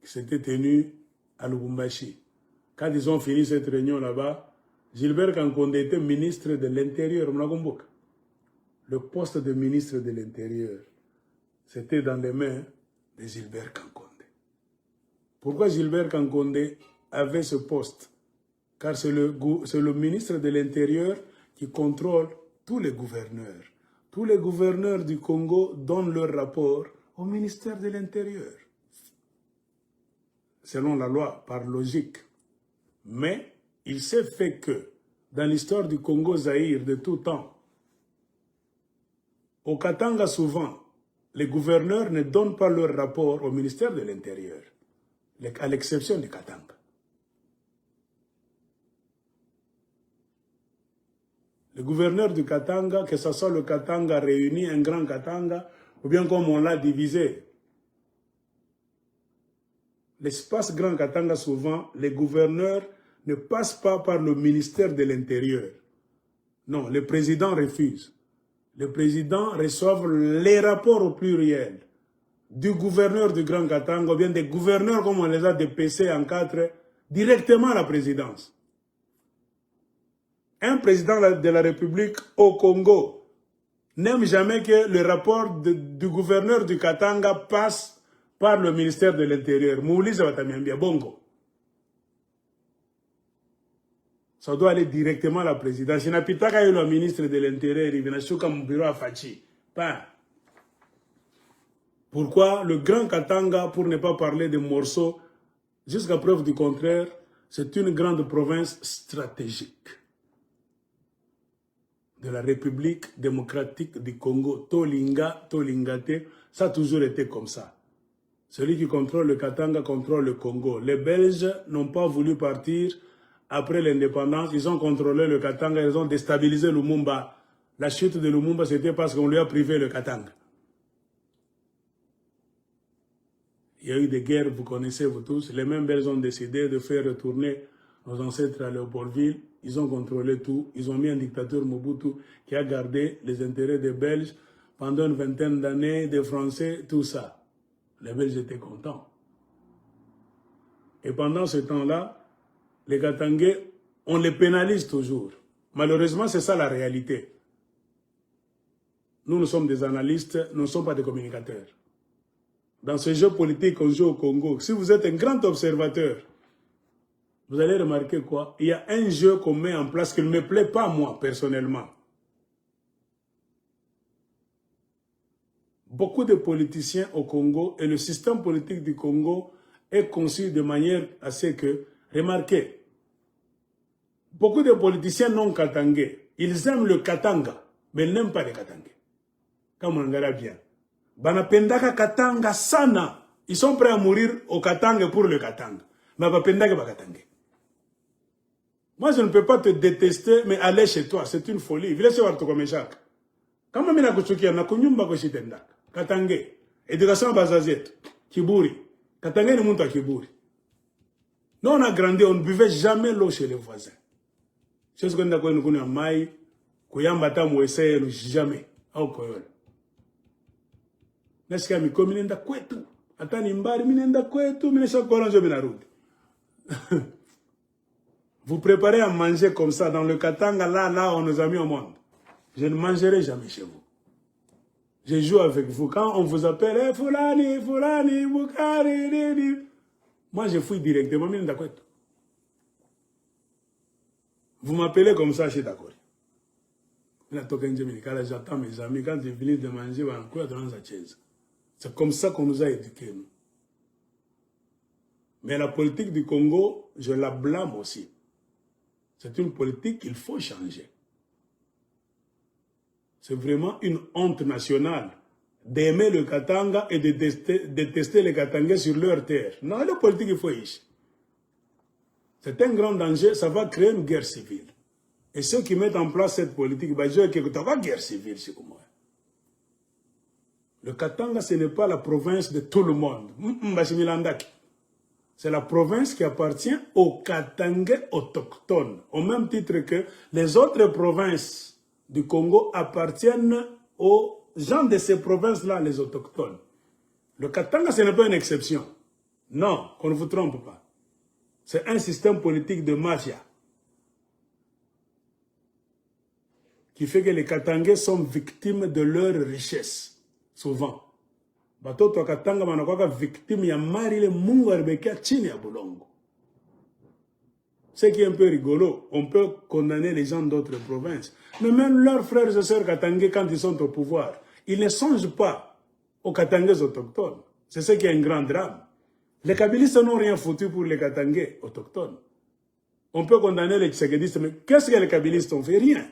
Speaker 1: qui s'était tenue à Lubumbashi. Quand ils ont fini cette réunion là-bas, Gilbert Kankonde était ministre de l'Intérieur. Le poste de ministre de l'Intérieur, c'était dans les mains de Gilbert Kankonde. Pourquoi Gilbert Kankonde avait ce poste? Car c'est le ministre de l'Intérieur qui contrôle tous les gouverneurs. Tous les gouverneurs du Congo donnent leur rapport au ministère de l'Intérieur. Selon la loi, par logique. Mais il s'est fait que, dans l'histoire du Congo-Zaïre de tout temps, au Katanga souvent, les gouverneurs ne donnent pas leur rapport au ministère de l'Intérieur, à l'exception du Katanga. Le gouverneur du Katanga, que ce soit le Katanga réuni, un grand Katanga, ou bien comme on l'a divisé, l'espace Grand Katanga, souvent, les gouverneurs ne passent pas par le ministère de l'Intérieur. Non, le président refuse. Le président reçoit les rapports au pluriel du gouverneur du Grand Katanga, ou bien des gouverneurs, comme on les a dépecés en 4, directement à la présidence. Un président de la République au Congo n'aime jamais que le rapport du gouverneur du Katanga passe par le ministère de l'Intérieur. Bongo. Ça doit aller directement à la présidence. Je n'ai pas eu le ministre de l'Intérieur, il vient à mon bureau à Fachi. Pas. Pourquoi le Grand Katanga, pour ne pas parler de morceaux, jusqu'à preuve du contraire, c'est une grande province stratégique de la République démocratique du Congo. Tolinga, Tolingate, ça a toujours été comme ça. Celui qui contrôle le Katanga contrôle le Congo. Les Belges n'ont pas voulu partir après l'indépendance. Ils ont contrôlé le Katanga, ils ont déstabilisé Lumumba. La chute de Lumumba, c'était parce qu'on lui a privé le Katanga. Il y a eu des guerres, vous connaissez vous tous. Les mêmes Belges ont décidé de faire retourner nos ancêtres à Léopoldville. Ils ont contrôlé tout. Ils ont mis un dictateur, Mobutu, qui a gardé les intérêts des Belges pendant une vingtaine d'années, des Français, tout ça. Les Belges étaient contents. Et pendant ce temps-là, les Katangais, on les pénalise toujours. Malheureusement, c'est ça la réalité. Nous sommes des analystes, nous ne sommes pas des communicateurs. Dans ce jeu politique qu'on joue au Congo, si vous êtes un grand observateur, vous allez remarquer quoi? Il y a un jeu qu'on met en place qui ne me plaît pas moi, personnellement. Beaucoup de politiciens au Congo et le système politique du Congo est conçu de manière à ce que, remarquez, beaucoup de politiciens non katangais, ils aiment le Katanga, mais ils n'aiment pas les Katangais. Comme on regarde bien. Banapendaka Katanga sana. Ils sont prêts à mourir au Katanga pour le Katanga. Mais Banapendaka ba Katanga. Moi, je ne peux pas te détester, mais aller chez toi, c'est une folie. Village warto comme Jacques. Kama mina kuchukia na kunyumba ko shitenda. Katange. Éducation bazazet. Kiburi. Katange ni muntu kiburi. Nous on a grandi, on ne buvait jamais l'eau chez les voisins. C'est ce qu'on a connu à Maï, Kouyamba Tam Wessé, jamais. Au Koyol. N'est-ce qu'il y a mi commune kwetu? Atani mbari minenda kwetu, minesha koranjo minarudi. Vous préparez à manger comme ça dans le Katanga, là, on nous a mis au monde. Je ne mangerai jamais chez vous. Je joue avec vous. Quand on vous appelle, hey, Fulani, Fulani, Bukari, moi je fouille directement, vous m'appelez comme ça chez Dakori. J'attends mes amis, quand ils finissent de manger, c'est comme ça qu'on nous a éduqués. Nous. Mais la politique du Congo, je la blâme aussi. C'est une politique qu'il faut changer. C'est vraiment une honte nationale d'aimer le Katanga et de détester les Katangais sur leur terre. Non, la politique, il faut y. C'est un grand danger, ça va créer une guerre civile. Et ceux qui mettent en place cette politique, bah, je veux que tu vas guerre civile, c'est comme moi. Le Katanga, ce n'est pas la province de tout le monde. c'est la province qui appartient aux Katangais autochtones, au même titre que les autres provinces du Congo appartiennent aux gens de ces provinces-là, les autochtones. Le Katanga, ce n'est pas une exception. Non, qu'on ne vous trompe pas. C'est un système politique de mafia qui fait que les Katangais sont victimes de leur richesse, souvent. Batoto Katanga manakwaka victime ya mari le mungu arbekia chini ya bulongo. Ce qui est un peu rigolo, on peut condamner les gens d'autres provinces. Mais même leurs frères et sœurs Katangais, quand ils sont au pouvoir, ils ne songent pas aux Katangais autochtones. C'est ce qui est un grand drame. Les Kabylistes n'ont rien foutu pour les Katangais autochtones. On peut condamner les Tshisekedi, mais qu'est-ce que les Kabylistes ont fait? Rien.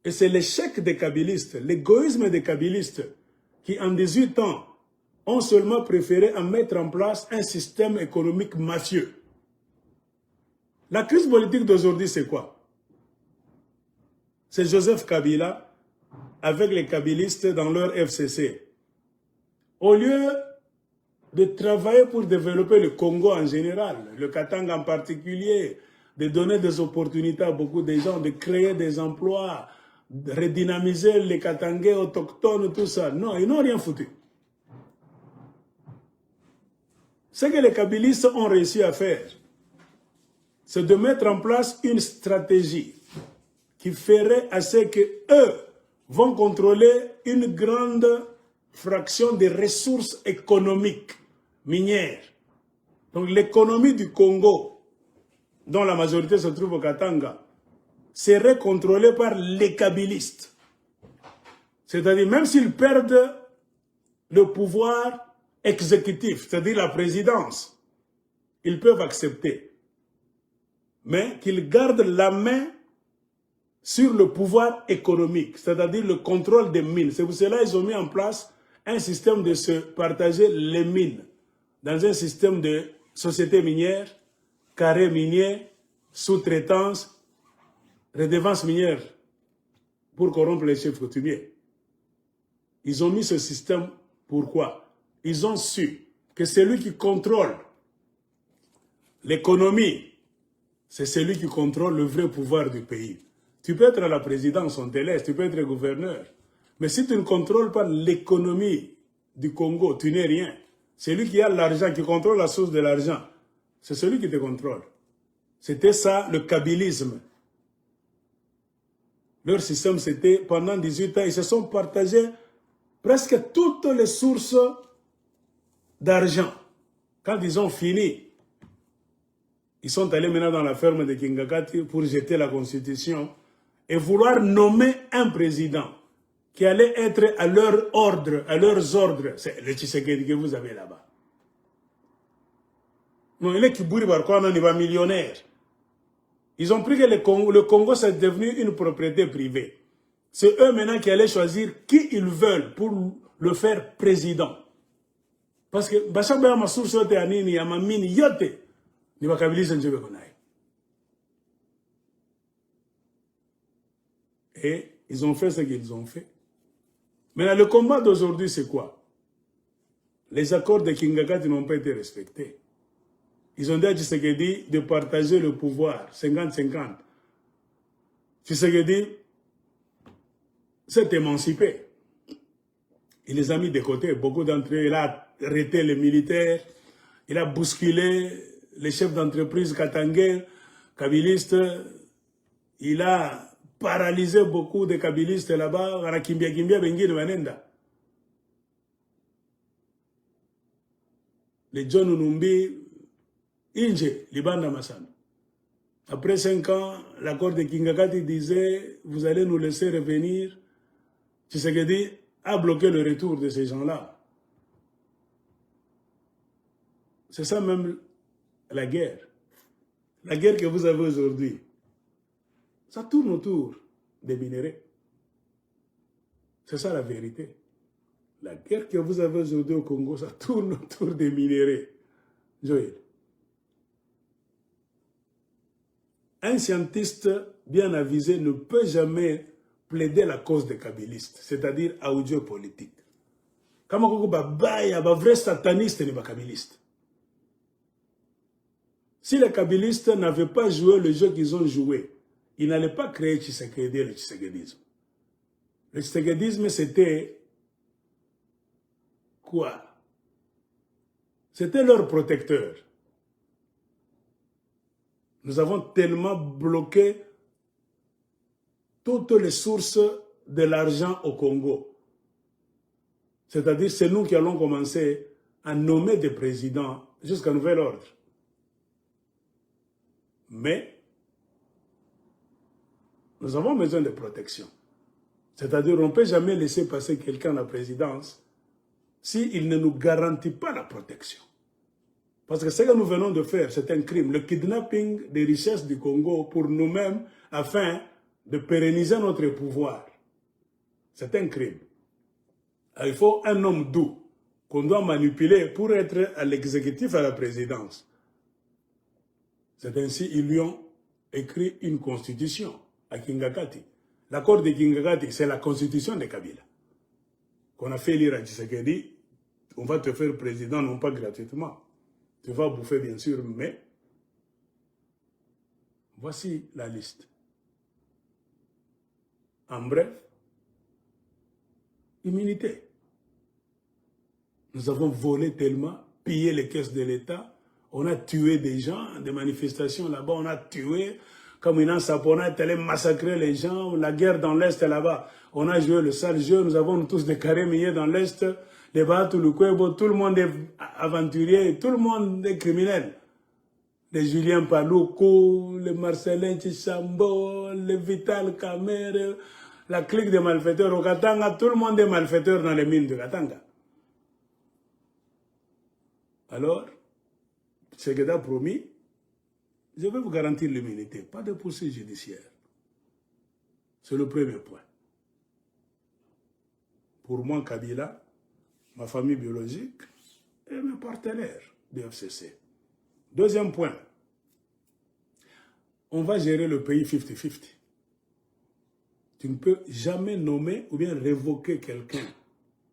Speaker 1: Et c'est l'échec des Kabylistes, l'égoïsme des Kabylistes, qui en 18 ans ont seulement préféré mettre en place un système économique mafieux. La crise politique d'aujourd'hui, c'est quoi? C'est Joseph Kabila avec les Kabylistes dans leur FCC. Au lieu de travailler pour développer le Congo en général, le Katanga en particulier, de donner des opportunités à beaucoup de gens, de créer des emplois, de redynamiser les Katangais autochtones, tout ça. Non, ils n'ont rien foutu. Ce que les Kabylistes ont réussi à faire, c'est de mettre en place une stratégie qui ferait à ce qu'eux vont contrôler une grande fraction des ressources économiques minières. Donc l'économie du Congo, dont la majorité se trouve au Katanga, serait contrôlée par les Kabylistes. C'est-à-dire, même s'ils perdent le pouvoir exécutif, c'est-à-dire la présidence, ils peuvent accepter. Mais qu'ils gardent la main sur le pouvoir économique, c'est-à-dire le contrôle des mines. C'est pour cela qu'ils ont mis en place un système de se partager les mines dans un système de société minière, carré minier, sous-traitance, redevance minière pour corrompre les chefs coutumiers. Ils ont mis ce système, pourquoi? Ils ont su que celui qui contrôle l'économie, c'est celui qui contrôle le vrai pouvoir du pays. Tu peux être à la présidence, on te laisse, tu peux être gouverneur. Mais si tu ne contrôles pas l'économie du Congo, tu n'es rien. Celui qui a l'argent, qui contrôle la source de l'argent, c'est celui qui te contrôle. C'était ça, le kabylisme. Leur système, c'était, pendant 18 ans, ils se sont partagés presque toutes les sources d'argent. Quand ils ont fini, ils sont allés maintenant dans la ferme de Kingakati pour jeter la constitution et vouloir nommer un président qui allait être à leur ordre, à leurs ordres. C'est le Tshisekedi que vous avez là-bas. Non, il est Kiburi Barkwana, il va millionnaire. Ils ont pris que le Congo, c'est devenu une propriété privée. C'est eux maintenant qui allaient choisir qui ils veulent pour le faire président. Parce que, Bachaba ma source yote anini, ya mamini yote, ni wakabilisha njebe konaye. Et ils ont fait ce qu'ils ont fait. Maintenant, le combat d'aujourd'hui, c'est quoi? Les accords de Kingakati n'ont pas été respectés. Ils ont dit à Tshisekedi de partager le pouvoir, 50-50. Tshisekedi s'est émancipé. Il les a mis de côté. Beaucoup d'entre eux, il a arrêté les militaires, il a bousculé les chefs d'entreprise katangais, kabylistes, il a paralysé beaucoup de kabylistes là-bas, on a kimbia bengi de Wanenda. Les John Numbi, Inge, Libanda Massano. Après 5 ans, l'accord de Kingakati disait, vous allez nous laisser revenir. Tshisekedi a bloqué le retour de ces gens-là. C'est ça même la guerre. La guerre que vous avez aujourd'hui, ça tourne autour des minéraux. C'est ça la vérité. La guerre que vous avez aujourd'hui au Congo, ça tourne autour des minéraux. Joël. Un scientiste bien avisé ne peut jamais plaider la cause des kabylistes, c'est-à-dire audio politique. Comme un vrai sataniste n'est pas kabbyliste. Si les kabylistes n'avaient pas joué le jeu qu'ils ont joué, ils n'allaient pas créer Tshisekedi et le tshisekidisme. Le tshisekidisme, c'était quoi? C'était leur protecteur. Nous avons tellement bloqué toutes les sources de l'argent au Congo. C'est-à-dire, c'est nous qui allons commencer à nommer des présidents jusqu'à nouvel ordre. Mais, nous avons besoin de protection. C'est-à-dire, on ne peut jamais laisser passer quelqu'un à la présidence s'il ne nous garantit pas la protection. Parce que ce que nous venons de faire, c'est un crime. Le kidnapping des richesses du Congo pour nous-mêmes afin de pérenniser notre pouvoir. C'est un crime. Alors, il faut un homme doux qu'on doit manipuler pour être à l'exécutif, à la présidence. C'est ainsi qu'ils lui ont écrit une constitution à Kingakati. L'accord de Kingakati, c'est la constitution de Kabila. Qu'on a fait lire à Tshisekedi, on va te faire président, non pas gratuitement. Tu vas bouffer, bien sûr, mais voici la liste. En bref, immunité. Nous avons volé tellement, pillé les caisses de l'État, on a tué des gens, des manifestations là-bas, on a tué, comme une sapona, on a massacré les gens, la guerre dans l'Est là-bas, on a joué le sale jeu, nous avons tous des carrés milliers dans l'Est, les Batu, le Kwebo, tout le monde est aventurier, tout le monde est criminel. Les Julien Paloukou, les Marcelin Tchishambo, les Vital Kamer, la clique des malfaiteurs au Katanga, tout le monde est malfaiteur dans les mines de Katanga. Alors, ce que a promis, je vais vous garantir l'immunité, pas de poursuite judiciaire. C'est le premier point. Pour moi, Kabila, ma famille biologique et mes partenaires du FCC. Deuxième point, on va gérer le pays 50-50. Tu ne peux jamais nommer ou bien révoquer quelqu'un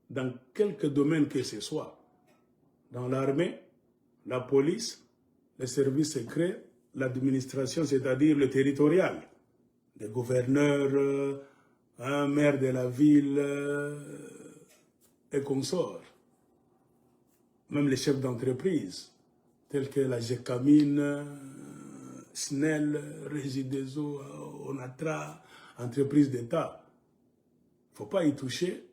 Speaker 1: dans quelque domaine que ce soit. Dans l'armée, la police, les services secrets, l'administration, c'est-à-dire le territorial, des gouverneurs, un maire de la ville et consorts. Même les chefs d'entreprise, tels que la GECAMINE, SNEL, Régie des eaux, ONATRA, entreprise d'État. Il ne faut pas y toucher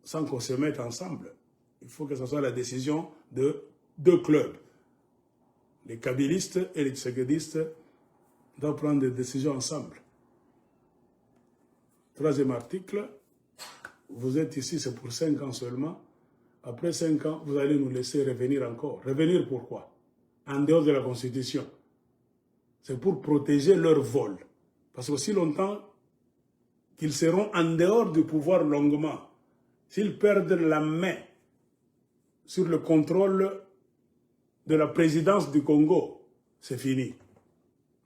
Speaker 1: sans qu'on se mette ensemble. Il faut que ce soit la décision de deux clubs. Les kabylistes et les tshisekidistes doivent prendre des décisions ensemble. Troisième article, vous êtes ici, c'est pour 5 ans seulement. Après 5 ans, vous allez nous laisser revenir encore. Revenir pourquoi? En dehors de la Constitution. C'est pour protéger leur vol. Parce qu'aussi longtemps qu'ils seront en dehors du pouvoir longuement, s'ils perdent la main sur le contrôle de la présidence du Congo, c'est fini.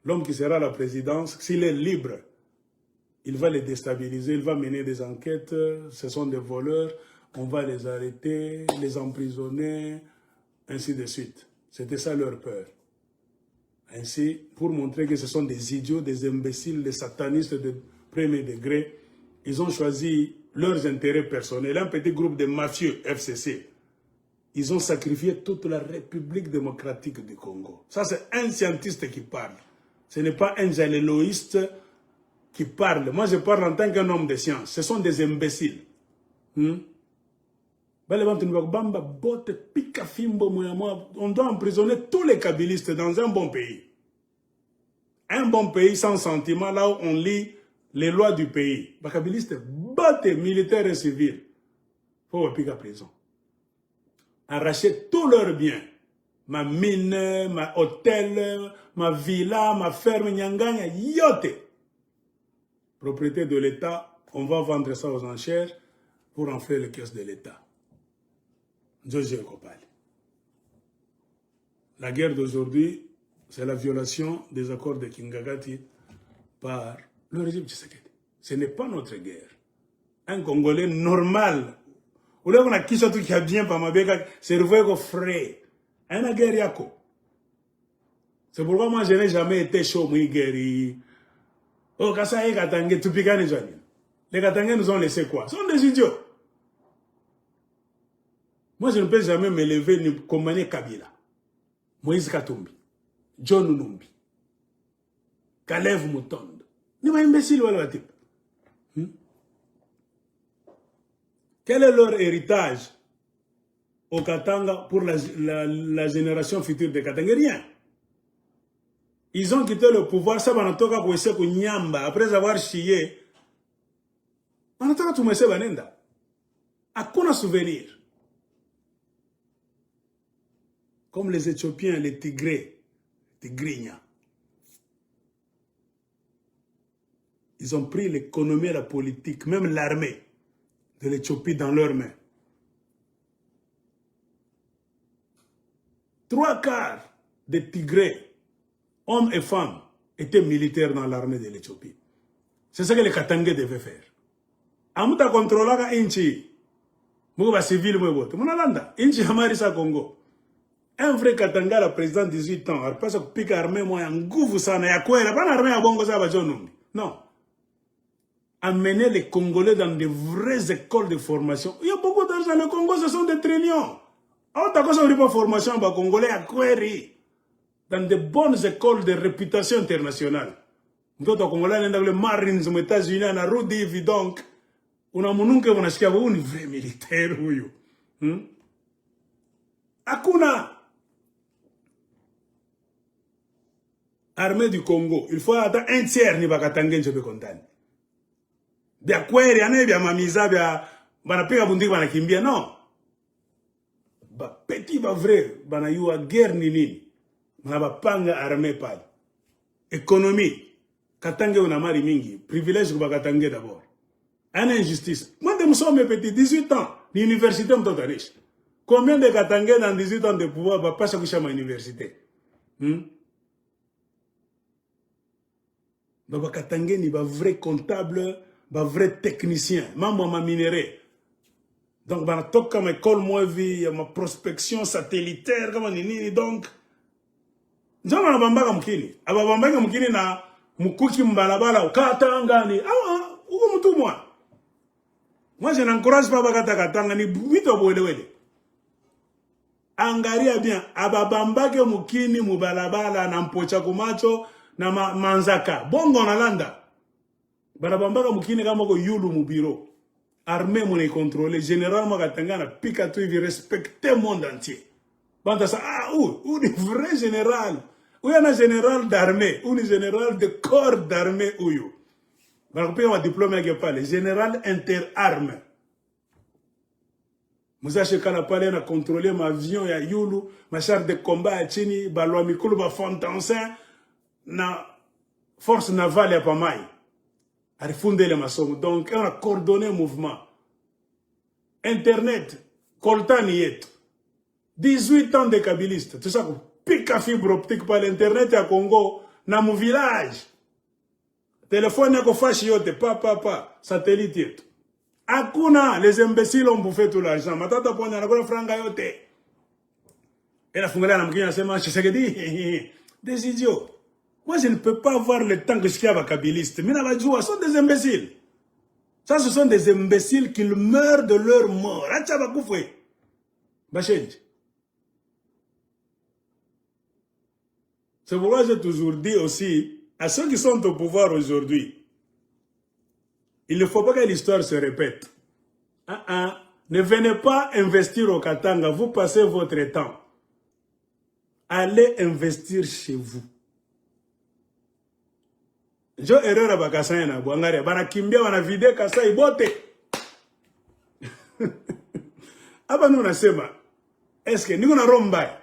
Speaker 1: L'homme qui sera à la présidence, s'il est libre, il va les déstabiliser, il va mener des enquêtes, ce sont des voleurs, on va les arrêter, les emprisonner, ainsi de suite. C'était ça leur peur. Ainsi, pour montrer que ce sont des idiots, des imbéciles, des satanistes de premier degré, ils ont choisi leurs intérêts personnels, un petit groupe de mafieux, FCC. Ils ont sacrifié toute la République démocratique du Congo. Ça, c'est un scientiste qui parle. Ce n'est pas un jaléloïste qui parle. Moi, je parle en tant qu'un homme de science. Ce sont des imbéciles. On doit emprisonner tous les kabylistes dans un bon pays. Un bon pays sans sentiment, là où on lit les lois du pays. Les kabylistes battent militaires et civils. Il faut piquer à prison. Arracher tous leurs biens. Ma mine, ma hôtel, ma villa, ma ferme, nyanganya, yote. Propriété de l'État, on va vendre ça aux enchères pour en faire les caisses de l'État. Jojo Kopali. La guerre d'aujourd'hui, c'est la violation des accords de Kingakati par le régime Tshisekedi. Ce n'est pas notre guerre. Un Congolais normal, ou là on a qui qui a bien par ma béca, c'est le vrai frais. Un guerre yako. C'est pourquoi moi, je n'ai jamais été chaud, moi, guéri. Oh, Kassa et Katangé, tout piquant, les gens. Les Katangés nous ont laissé quoi? Ce sont des idiots. Moi, je ne peux jamais me lever ni commander Kabila, Moïse Katumbi, John Numbi, Kalev Mutondo. Ni ma imbécile, voilà, type. Quel est leur héritage au Katanga pour la génération future des Katangais? Rien. Ils ont quitté le pouvoir, ça va natoka kwese kunyamba, après avoir chié. Wanatoka tumese banenda. Hakuna souvenir. Comme les Éthiopiens, les Tigrés, Tigrinya. Ils ont pris l'économie et la politique, même l'armée de l'Éthiopie dans leurs mains. 3/4 des Tigrés, hommes et femmes, étaient militaires dans l'armée de l'Éthiopie. C'est ce que les Katangais devaient faire. Amuta contrôlera inchi. Mouba civil moubote. Monalanda. Inchi Amarisa Congo. Un vrai Katanga, le président de 18 ans, il passe à pique armée, moi, un gouvou sana, ya quoi, il n'a pas l'armée à Bongo Sabajon. Non. Amener les Congolais dans de vraies écoles de formation. Il y a beaucoup d'argent. Le Congo, ce sont des trillions. Alors, t'as quoi, ça pas formation, bah, Congolais à Kweri. Dans de bonnes écoles de réputation internationale. Nous, Congolais, dans les Marines, aux États-Unis, on a Rudi, donc, on a monunke, on a ce qu'il y a un vrai militaire, oui. Akuna. Armée du Congo, il faut attendre un tiers, ni bakatangen, je peux contenter. Bia kweri, ane bia mamiza, bia, bana pega bundi, bana kimbia, non. Ba petit, ba vrai, bana yua guerre ni nini. Bana ba panga armée pali. Économie. Katange unamari mingi. Privilège kuba katange d'abord. Une injustice. Moi, de me petit, 18 ans, l'université m'tota riche. Combien de Katangais dans 18 ans de pouvoir va pas s'accoucher à ma université? Donc, Katangais n'est pas vrai comptable, pas vrai technicien. Maman m'a minéré. Donc, bah, top comme école, moi, vie, ma prospection satellitaire, comme nini, donc. J'en ai bamba comme kini. Aba bamba comme kini na mukuki mbalabala, Katanga ni. Ah, où tout moi? Moi, je n'encourage pas Katanga ni buito boelewele. Angaria bien, ababambake mukini mubalabala na mpocha kumacho na manzaka. Bongo na landa. Barabambaka mukini kama ko yulu mu bureau. Armée mune contrôler. Généralement Katanga na pika tu il respecter le monde entier. Banda sa ou ni vrai général. Ou yana général d'armée, ou ni général de corps d'armée ou yo. Barabambaka ma diplôme ya pas le général interarmes. Moussa Chekala Palais a contrôlé ma avion ya Yulu, ma char de combat à Chini, Baloa Mikulu, ba Fontansin, na force navale ya Pamai. A refondé les maçons. Donc, on a coordonné le mouvement. Internet, Coltan Yet. 18 ans de kabiliste. Tout ça, pique à fibre optique par l'internet à Congo, dans mon village. Téléphone, y'a fashi yote, pa, satellite yet. Akuna, les imbéciles ont bouffé tout l'argent. Matata pona na kwa franga yote. Et la fungala na mkina sema Tshisekedi. Des idiots. Moi je ne peux pas avoir le temps que je suis avec kabiliste. Mais là ce sont des imbéciles. Ça ce sont des imbéciles qui meurent de leur mort. Acha ba kufwe. Ba change. C'est pourquoi j'ai toujours dit aussi à ceux qui sont au pouvoir aujourd'hui. Il ne faut pas que l'histoire se répète. Ne venez pas investir au Katanga. Vous passez votre temps. Allez investir chez vous. Jo erreur à Bakassan na Bwangare. Bana kimbia wana vide kasa ibote. Aba nous nasema. Est-ce que nous na romba?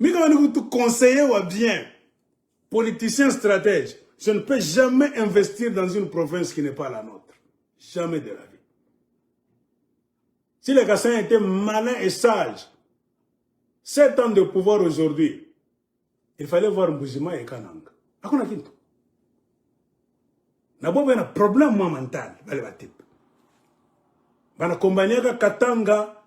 Speaker 1: Mais quand nous te conseiller ou bien politicien stratège. Je ne peux jamais investir dans une province qui n'est pas la nôtre. Jamais de la vie. Si les Kassans étaient malins et sages, 7 ans de pouvoir aujourd'hui, il fallait voir Mbujima et Kananga. Akuna kintu. N'abord, il y a un problème mental. Katanga,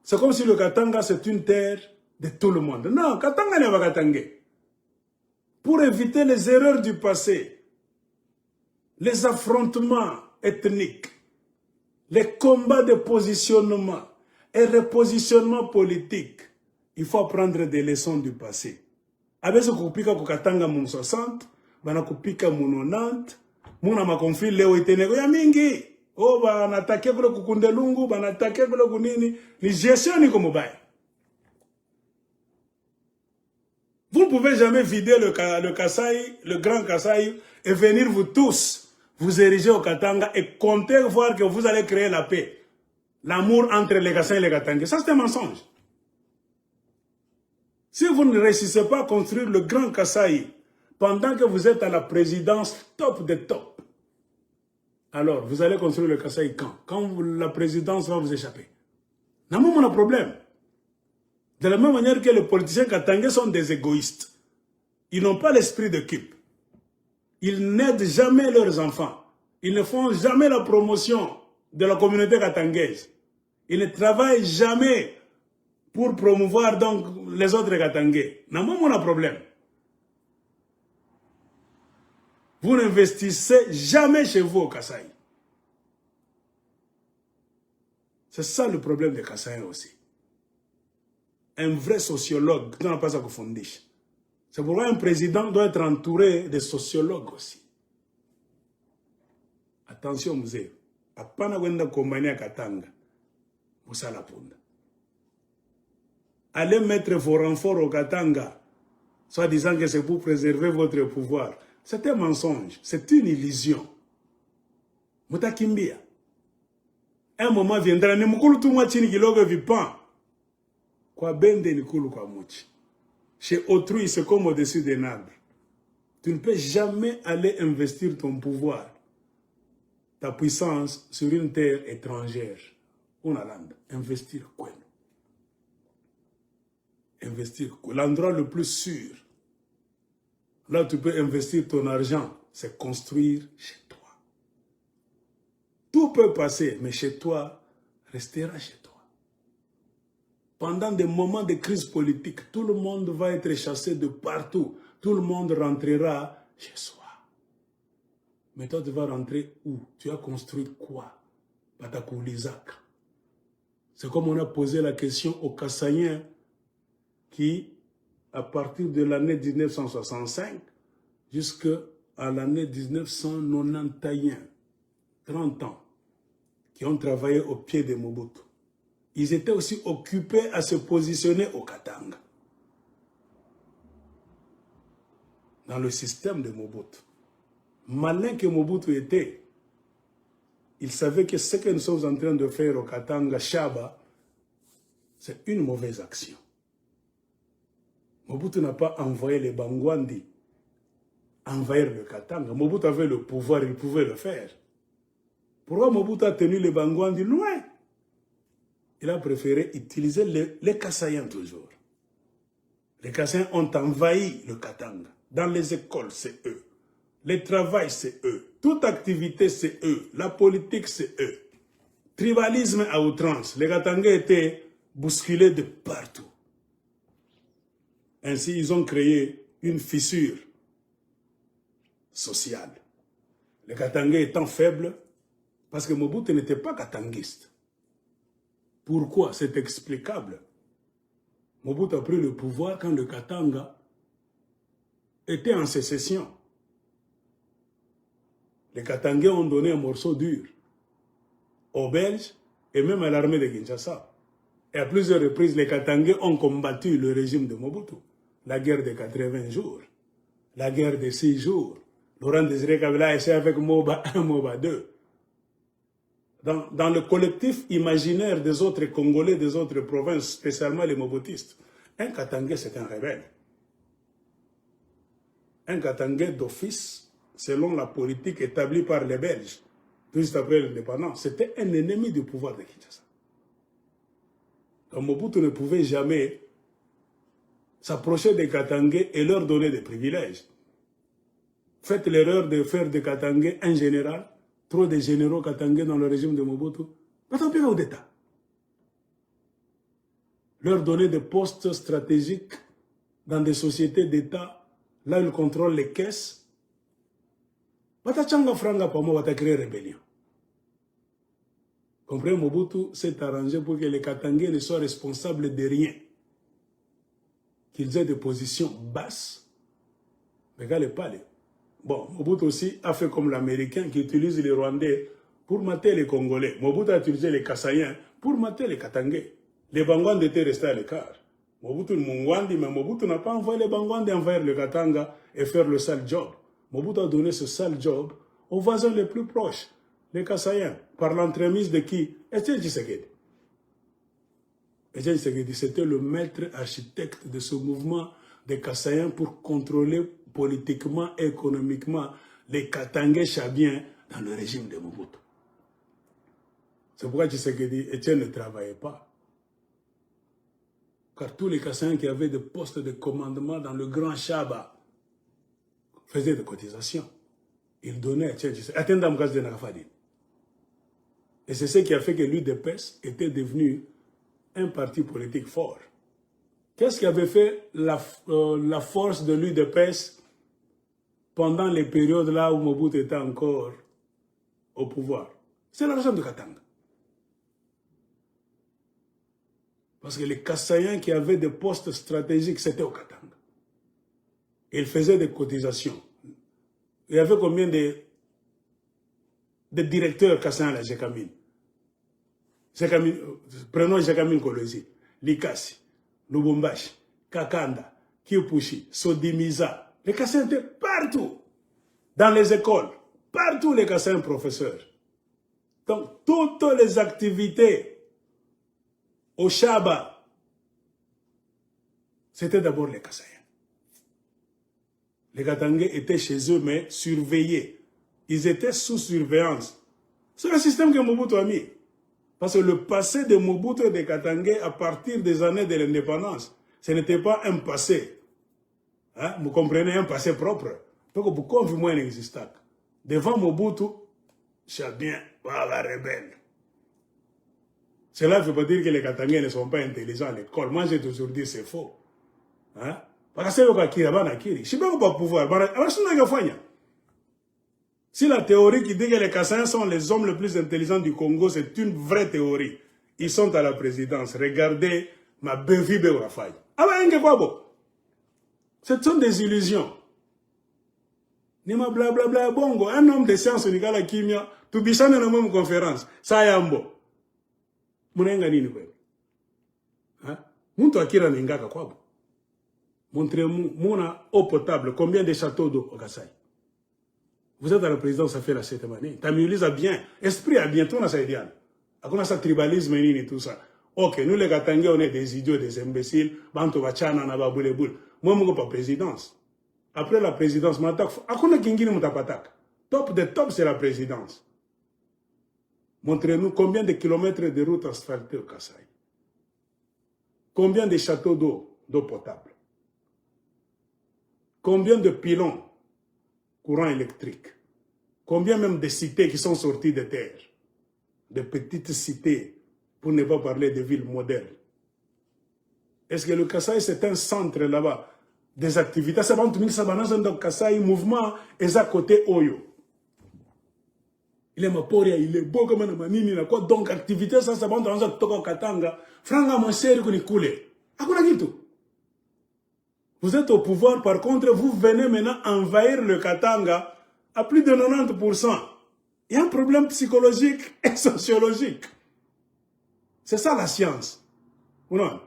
Speaker 1: c'est comme si le Katanga c'est une terre de tout le monde. Non, Katanga n'est pas Katanga. pour éviter les erreurs du passé, les affrontements ethniques, les combats de positionnement et repositionnement politique. Il faut apprendre des leçons du passé. Avec kupika kukatanga mun 60, bana kupika mun 90, muna makonflit leo itenego ya mingi. Oh, bana attaquer kule kukundelungu, bana attaquer kule kunini, ni gestion ni comme bail. Vous ne pouvez jamais vider le Kasaï, le grand Kasaï, et venir vous tous vous ériger au Katanga et compter voir que vous allez créer la paix. L'amour entre les Kasaï et les Katangais. Ça, c'est un mensonge. Si vous ne réussissez pas à construire le grand Kasaï pendant que vous êtes à la présidence top des tops, alors vous allez construire le Kasaï quand? Quand la présidence va vous échapper. N'a pas mon problème. De la même manière que les politiciens katangais sont des égoïstes. Ils n'ont pas l'esprit d'équipe. Ils n'aident jamais leurs enfants. Ils ne font jamais la promotion de la communauté katangaise. Ils ne travaillent jamais pour promouvoir donc les autres Katangais. N'a pas mon problème. Vous n'investissez jamais chez vous au Kasaï. C'est ça le problème des Kasaïens aussi. Un vrai sociologue, on n'a pas ça confondre. C'est pourquoi un président doit être entouré de sociologues aussi. Attention, musée. Apana wenda kombania Katanga. Musala punda. Allez mettre vos renforts au Katanga, soit disant que c'est pour préserver votre pouvoir. C'est un mensonge, c'est une illusion. Mutakimbia. Un moment viendra, ne mukulu tu mwachini kilogo vipan. Kwa bende ni kulu kwa muchi. Chez autrui, c'est comme au-dessus d'un arbre. Tu ne peux jamais aller investir ton pouvoir, ta puissance sur une terre étrangère. Una lande. Investir quoi? Investir. L'endroit le plus sûr, là où tu peux investir ton argent, c'est construire chez toi. Tout peut passer, mais chez toi, restera chez toi. Pendant des moments de crise politique, tout le monde va être chassé de partout. Tout le monde rentrera chez soi. Mais toi, tu vas rentrer où? Tu as construit quoi? Patakoulizak. C'est comme on a posé la question aux Kassaïens qui, à partir de l'année 1965 jusqu'à l'année 1991, 30 ans, qui ont travaillé au pied de Mobutu. Ils étaient aussi occupés à se positionner au Katanga, dans le système de Mobutu. Malin que Mobutu était, il savait que ce que nous sommes en train de faire au Katanga, Shaba, c'est une mauvaise action. Mobutu n'a pas envoyé les Bangwandi envahir le Katanga. Mobutu avait le pouvoir, il pouvait le faire. Pourquoi Mobutu a tenu les Bangwandi loin? Il a préféré utiliser les Kassaïens toujours. Les Kassaïens ont envahi le Katanga. Dans les écoles, c'est eux. Le travail, c'est eux. Toute activité, c'est eux. La politique, c'est eux. Tribalisme à outrance. Les Katangais étaient bousculés de partout. Ainsi, ils ont créé une fissure sociale. Les Katangais étant faibles, parce que Mobutu n'était pas katanguiste. Pourquoi? C'est explicable. Mobutu a pris le pouvoir quand le Katanga était en sécession. Les Katangais ont donné un morceau dur aux Belges et même à l'armée de Kinshasa. Et à plusieurs reprises, les Katangais ont combattu le régime de Mobutu. La guerre de 80 jours, la guerre de 6 jours. Laurent Désiré Kabila a essayé avec Moba 1, Moba 2. Dans le collectif imaginaire des autres Congolais, des autres provinces, spécialement les Mobutistes, un Katangais, c'est un rebelle. Un Katangais d'office, selon la politique établie par les Belges, juste après l'indépendance, c'était un ennemi du pouvoir de Kinshasa. Donc Mobutu ne pouvait jamais s'approcher des Katangais et leur donner des privilèges. Faites l'erreur de faire des Katangais un général, trop de généraux Katangais dans le régime de Mobutu, pas tant pis d'État. Leur donner des postes stratégiques dans des sociétés d'État, Là, il contrôle les caisses. Batachanga franga pour moi, va créer rébellion. Comprenez, Mobutu s'est arrangé pour que les Katangais ne soient responsables de rien. Qu'ils aient des positions basses. Regardez pas les. Bon, Mobutu aussi a fait comme l'Américain qui utilise les Rwandais pour mater les Congolais. Mobutu a utilisé les Kassaïens pour mater les Katangais. Les Bangwandi étaient restés à l'écart. Mobutu Mungwandi, mais Mobutu n'a pas envoyé les Bangwandi envers le Katanga et faire le sale job. Mobutu a donné ce sale job aux voisins les plus proches, les Kassaïens, par l'entremise de qui? Etienne Tshisekedi. Etienne Tshisekedi, c'était le maître architecte de ce mouvement des Kassaïens pour contrôler politiquement et économiquement les Katangais chabiens dans le régime de Mobutu. C'est pourquoi Tshisekedi, Etienne ne travaillait pas. Car tous les Kassaïens qui avaient des postes de commandement dans le Grand Chaba faisaient des cotisations. Ils donnaient à Etienne Tshisekedi. Et c'est ce qui a fait que l'UDPS était devenu un parti politique fort. Qu'est-ce qui avait fait la force de l'UDPS pendant les périodes là où Mobutu était encore au pouvoir? C'est l'argent de Katanga. Parce que les Kassaïens qui avaient des postes stratégiques, c'était au Katanga. Ils faisaient des cotisations. Il y avait combien de directeurs Kassaïens à la Jekamine? Prenons Jekamine Kolosi, Likasi, Lubumbashi, Kakanda, Kipushi, Sodimiza. Les Kassaïens étaient partout, dans les écoles, partout les Kassaïens professeurs. Donc, toutes les activités au Chaba, c'était d'abord les Kassaïens. Les Katangais étaient chez eux, mais surveillés. Ils étaient sous surveillance. C'est le système que Mobutu a mis. Parce que le passé de Mobutu et des Katangais, à partir des années de l'indépendance, ce n'était pas un passé. Hein? Vous comprenez, un passé propre. Donc, pourquoi on veut moins inexistant? Devant Mobutu, c'est bien, voilà, rebelle. Cela ne veut pas dire que les Katangais ne sont pas intelligents à l'école. Moi, j'ai toujours dit que c'est faux. Hein? Parce que c'est je ne sais pas pouvoir. Si la théorie qui dit que les Kassaïens sont les hommes les plus intelligents du Congo, c'est une vraie théorie. Ils sont à la présidence. Regardez ma Bevi Beurafay. Ah ben, ce sont des illusions. Nima blablabla bongo. Un homme de science, Nicolas Kimia, tout bichane dans la même conférence. Ça y est, ambo. Munenga nini kwe? Hein? Muntu akira n'ingaka kwabo. Montrez-moi eau potable. Combien de châteaux d'eau au Kasaï? Vous êtes à la présidence, ça fait la 7e année. Tamilise a bien. Esprit a bien. Tout na sa idéal. A quoi ça tribalisme et tout ça. Ok, nous les Katangais, on est des idiots, des imbéciles. Banto vachana na ba boule boule. Moi, je ne suis pas présidence. Après la présidence, je m'attaque. A quoi kingini mutapatak? Top de top, c'est la présidence. Montrez-nous combien de kilomètres de routes asphaltées au Kasaï. Combien de châteaux d'eau potable. Combien de pylônes courant électrique. Combien même de cités qui sont sorties de terre. De petites cités, pour ne pas parler de villes modernes. Est-ce que le Kasaï, c'est un centre là-bas? Des activités. C'est bon, tout ça, donc Kasaï, mouvement, est à côté Oyo. Il est ma poria, il est beau comme un manini, quoi. Donc, activité, ça, c'est bon, dans un toko katanga. Franga, mon cher, qu'on y coule. À quoi tout? Vous êtes au pouvoir, par contre, vous venez maintenant envahir le Katanga à plus de 90%. Il y a un problème psychologique et sociologique. C'est ça la science. Ou non?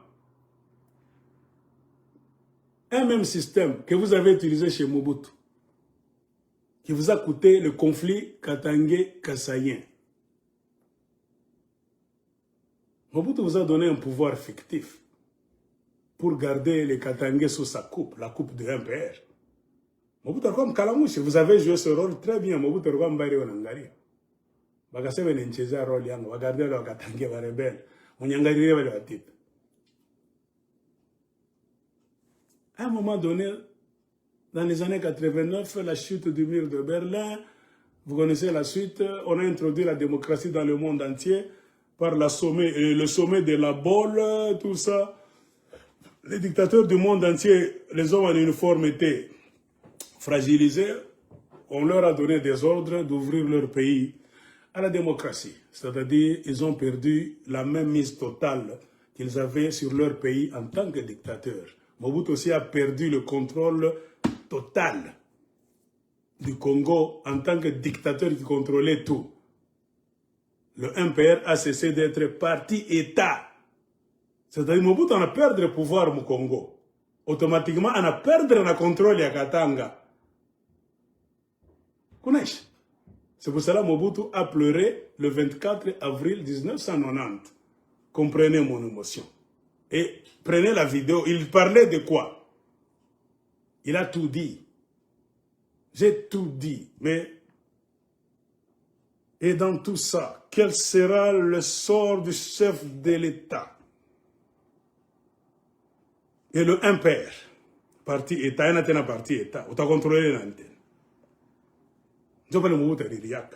Speaker 1: Un même système que vous avez utilisé chez Mobutu, qui vous a coûté le conflit katangais-kassaïen. Mobutu vous a donné un pouvoir fictif pour garder les Katangais sous sa coupe, la coupe de MPR. Mobutu comme Kalamouche, vous avez joué ce rôle très bien. Mobutu comme Mbari Onangari. Bagasebe n'encheza rôle yango, regardez le Katangais va rebelle. Onyangari va le type. À un moment donné, dans les années 89, la chute du mur de Berlin, vous connaissez la suite, on a introduit la démocratie dans le monde entier par le sommet de la Bolle, tout ça. Les dictateurs du monde entier, les hommes en uniforme étaient fragilisés, on leur a donné des ordres d'ouvrir leur pays à la démocratie. C'est-à-dire ils ont perdu la même mise totale qu'ils avaient sur leur pays en tant que dictateurs. Mobutu aussi a perdu le contrôle total du Congo en tant que dictateur qui contrôlait tout. Le MPR a cessé d'être parti-État. C'est-à-dire Mobutu en a perdu le pouvoir au Congo. Automatiquement, on a perdu le contrôle de Katanga. Connais-tu? C'est pour cela que Mobutu a pleuré le 24 avril 1990. Comprenez mon émotion. Et prenez la vidéo. Il parlait de quoi? Il a tout dit. J'ai tout dit. Mais, et dans tout ça, quel sera le sort du chef de l'État? Et le MPR, parti État, il y a un parti État. On a contrôlé l'antenne. Je vais le Mobutu de Riyak.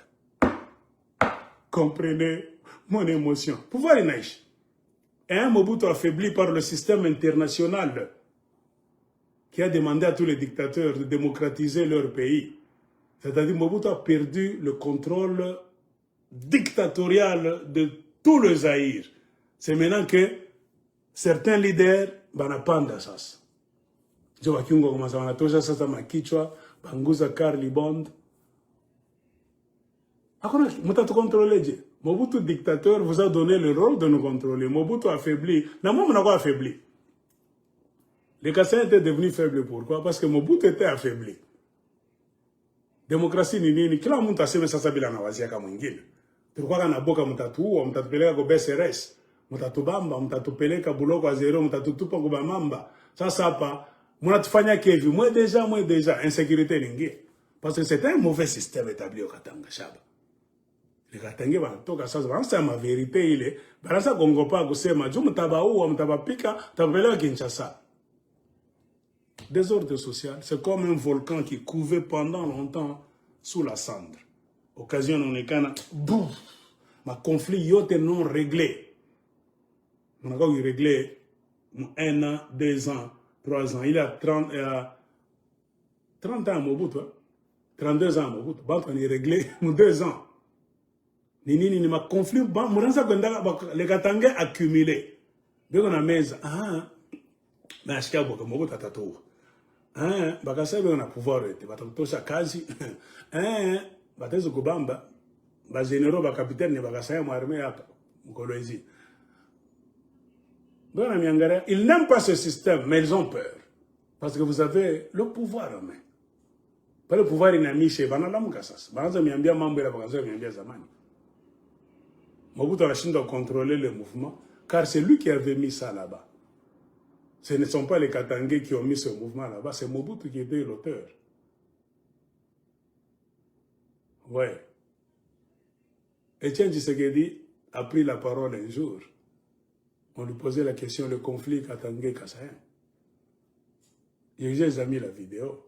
Speaker 1: Comprenez mon émotion. Pouvoir est naïf. Et un Mobutu affaibli par le système international qui a demandé à tous les dictateurs de démocratiser leur pays. C'est-à-dire Mobutu a perdu le contrôle dictatorial de tout le Zaïre. C'est maintenant que certains leaders banapanda sasa. Je vois qu'ils ont wanatosha sasa makichwa, banguza Carly Bond. Akona mutatu contrôler je. Mobutu dictateur vous a donné le rôle de nous contrôler. Mobutu affaibli. Na moi on a affaibli. Les Kassaïens étaient devenus faibles. Pourquoi? Parce que Mobutu était affaibli. Démocratie ni nini. Kila mtu aseme sasa bila nawazia kama mwingine. Tulikuwa kana boka mtatuua, mtatupeleka kwa BSRS, mtatubamba, mtatupeleka buloko a zero, mtatutupa kwa mamba. Sasa hapa mnatufanya kevi. Moi déjà insécurité ningi. Parce que c'est un mauvais système établi au Katanga Shaba. Les Katangais wanatoka sasa wanasema vérité ile, banaanza kongopa kusema juu mtabaua, mtabapika, mtabeleka Kinshasa. Désordre social, c'est comme un volcan qui couvait pendant longtemps sous la cendre. Occasion on est kana, bouf, ma conflit yote non réglé. On a encore réglé 1 an, 2 ans, 3 ans. Il a 30 ans à Mobutu, 32 ans à Mobutu. Bon, on est réglé 2 ans. Ni ma conflit, bon, les Katangais accumulés. Dès qu'on a mis, mais je sais que Mobutu a tatoué. Bakasa on a pouvoir rete batatosha kazi batezo kubamba ba généraux ba capitaine bakasa ya armée hapa mkolwezi. Bwana miangara, ils n'aiment pas ce système mais ils ont peur parce que vous avez le pouvoir en main. Pas le pouvoir inamishe banalamuka sasa. Banaanza miambia mambo ya bakaza miambia zamani. Mobutu anashinda contrôler le mouvement car c'est lui qui avait mis ça là-bas. Ce ne sont pas les Katangais qui ont mis ce mouvement là-bas, c'est Mobutu qui était l'auteur. Ouais. Etienne Tshisekedi a pris la parole un jour. On lui posait la question, le conflit Katangais-Kassaïen. J'ai mis la vidéo.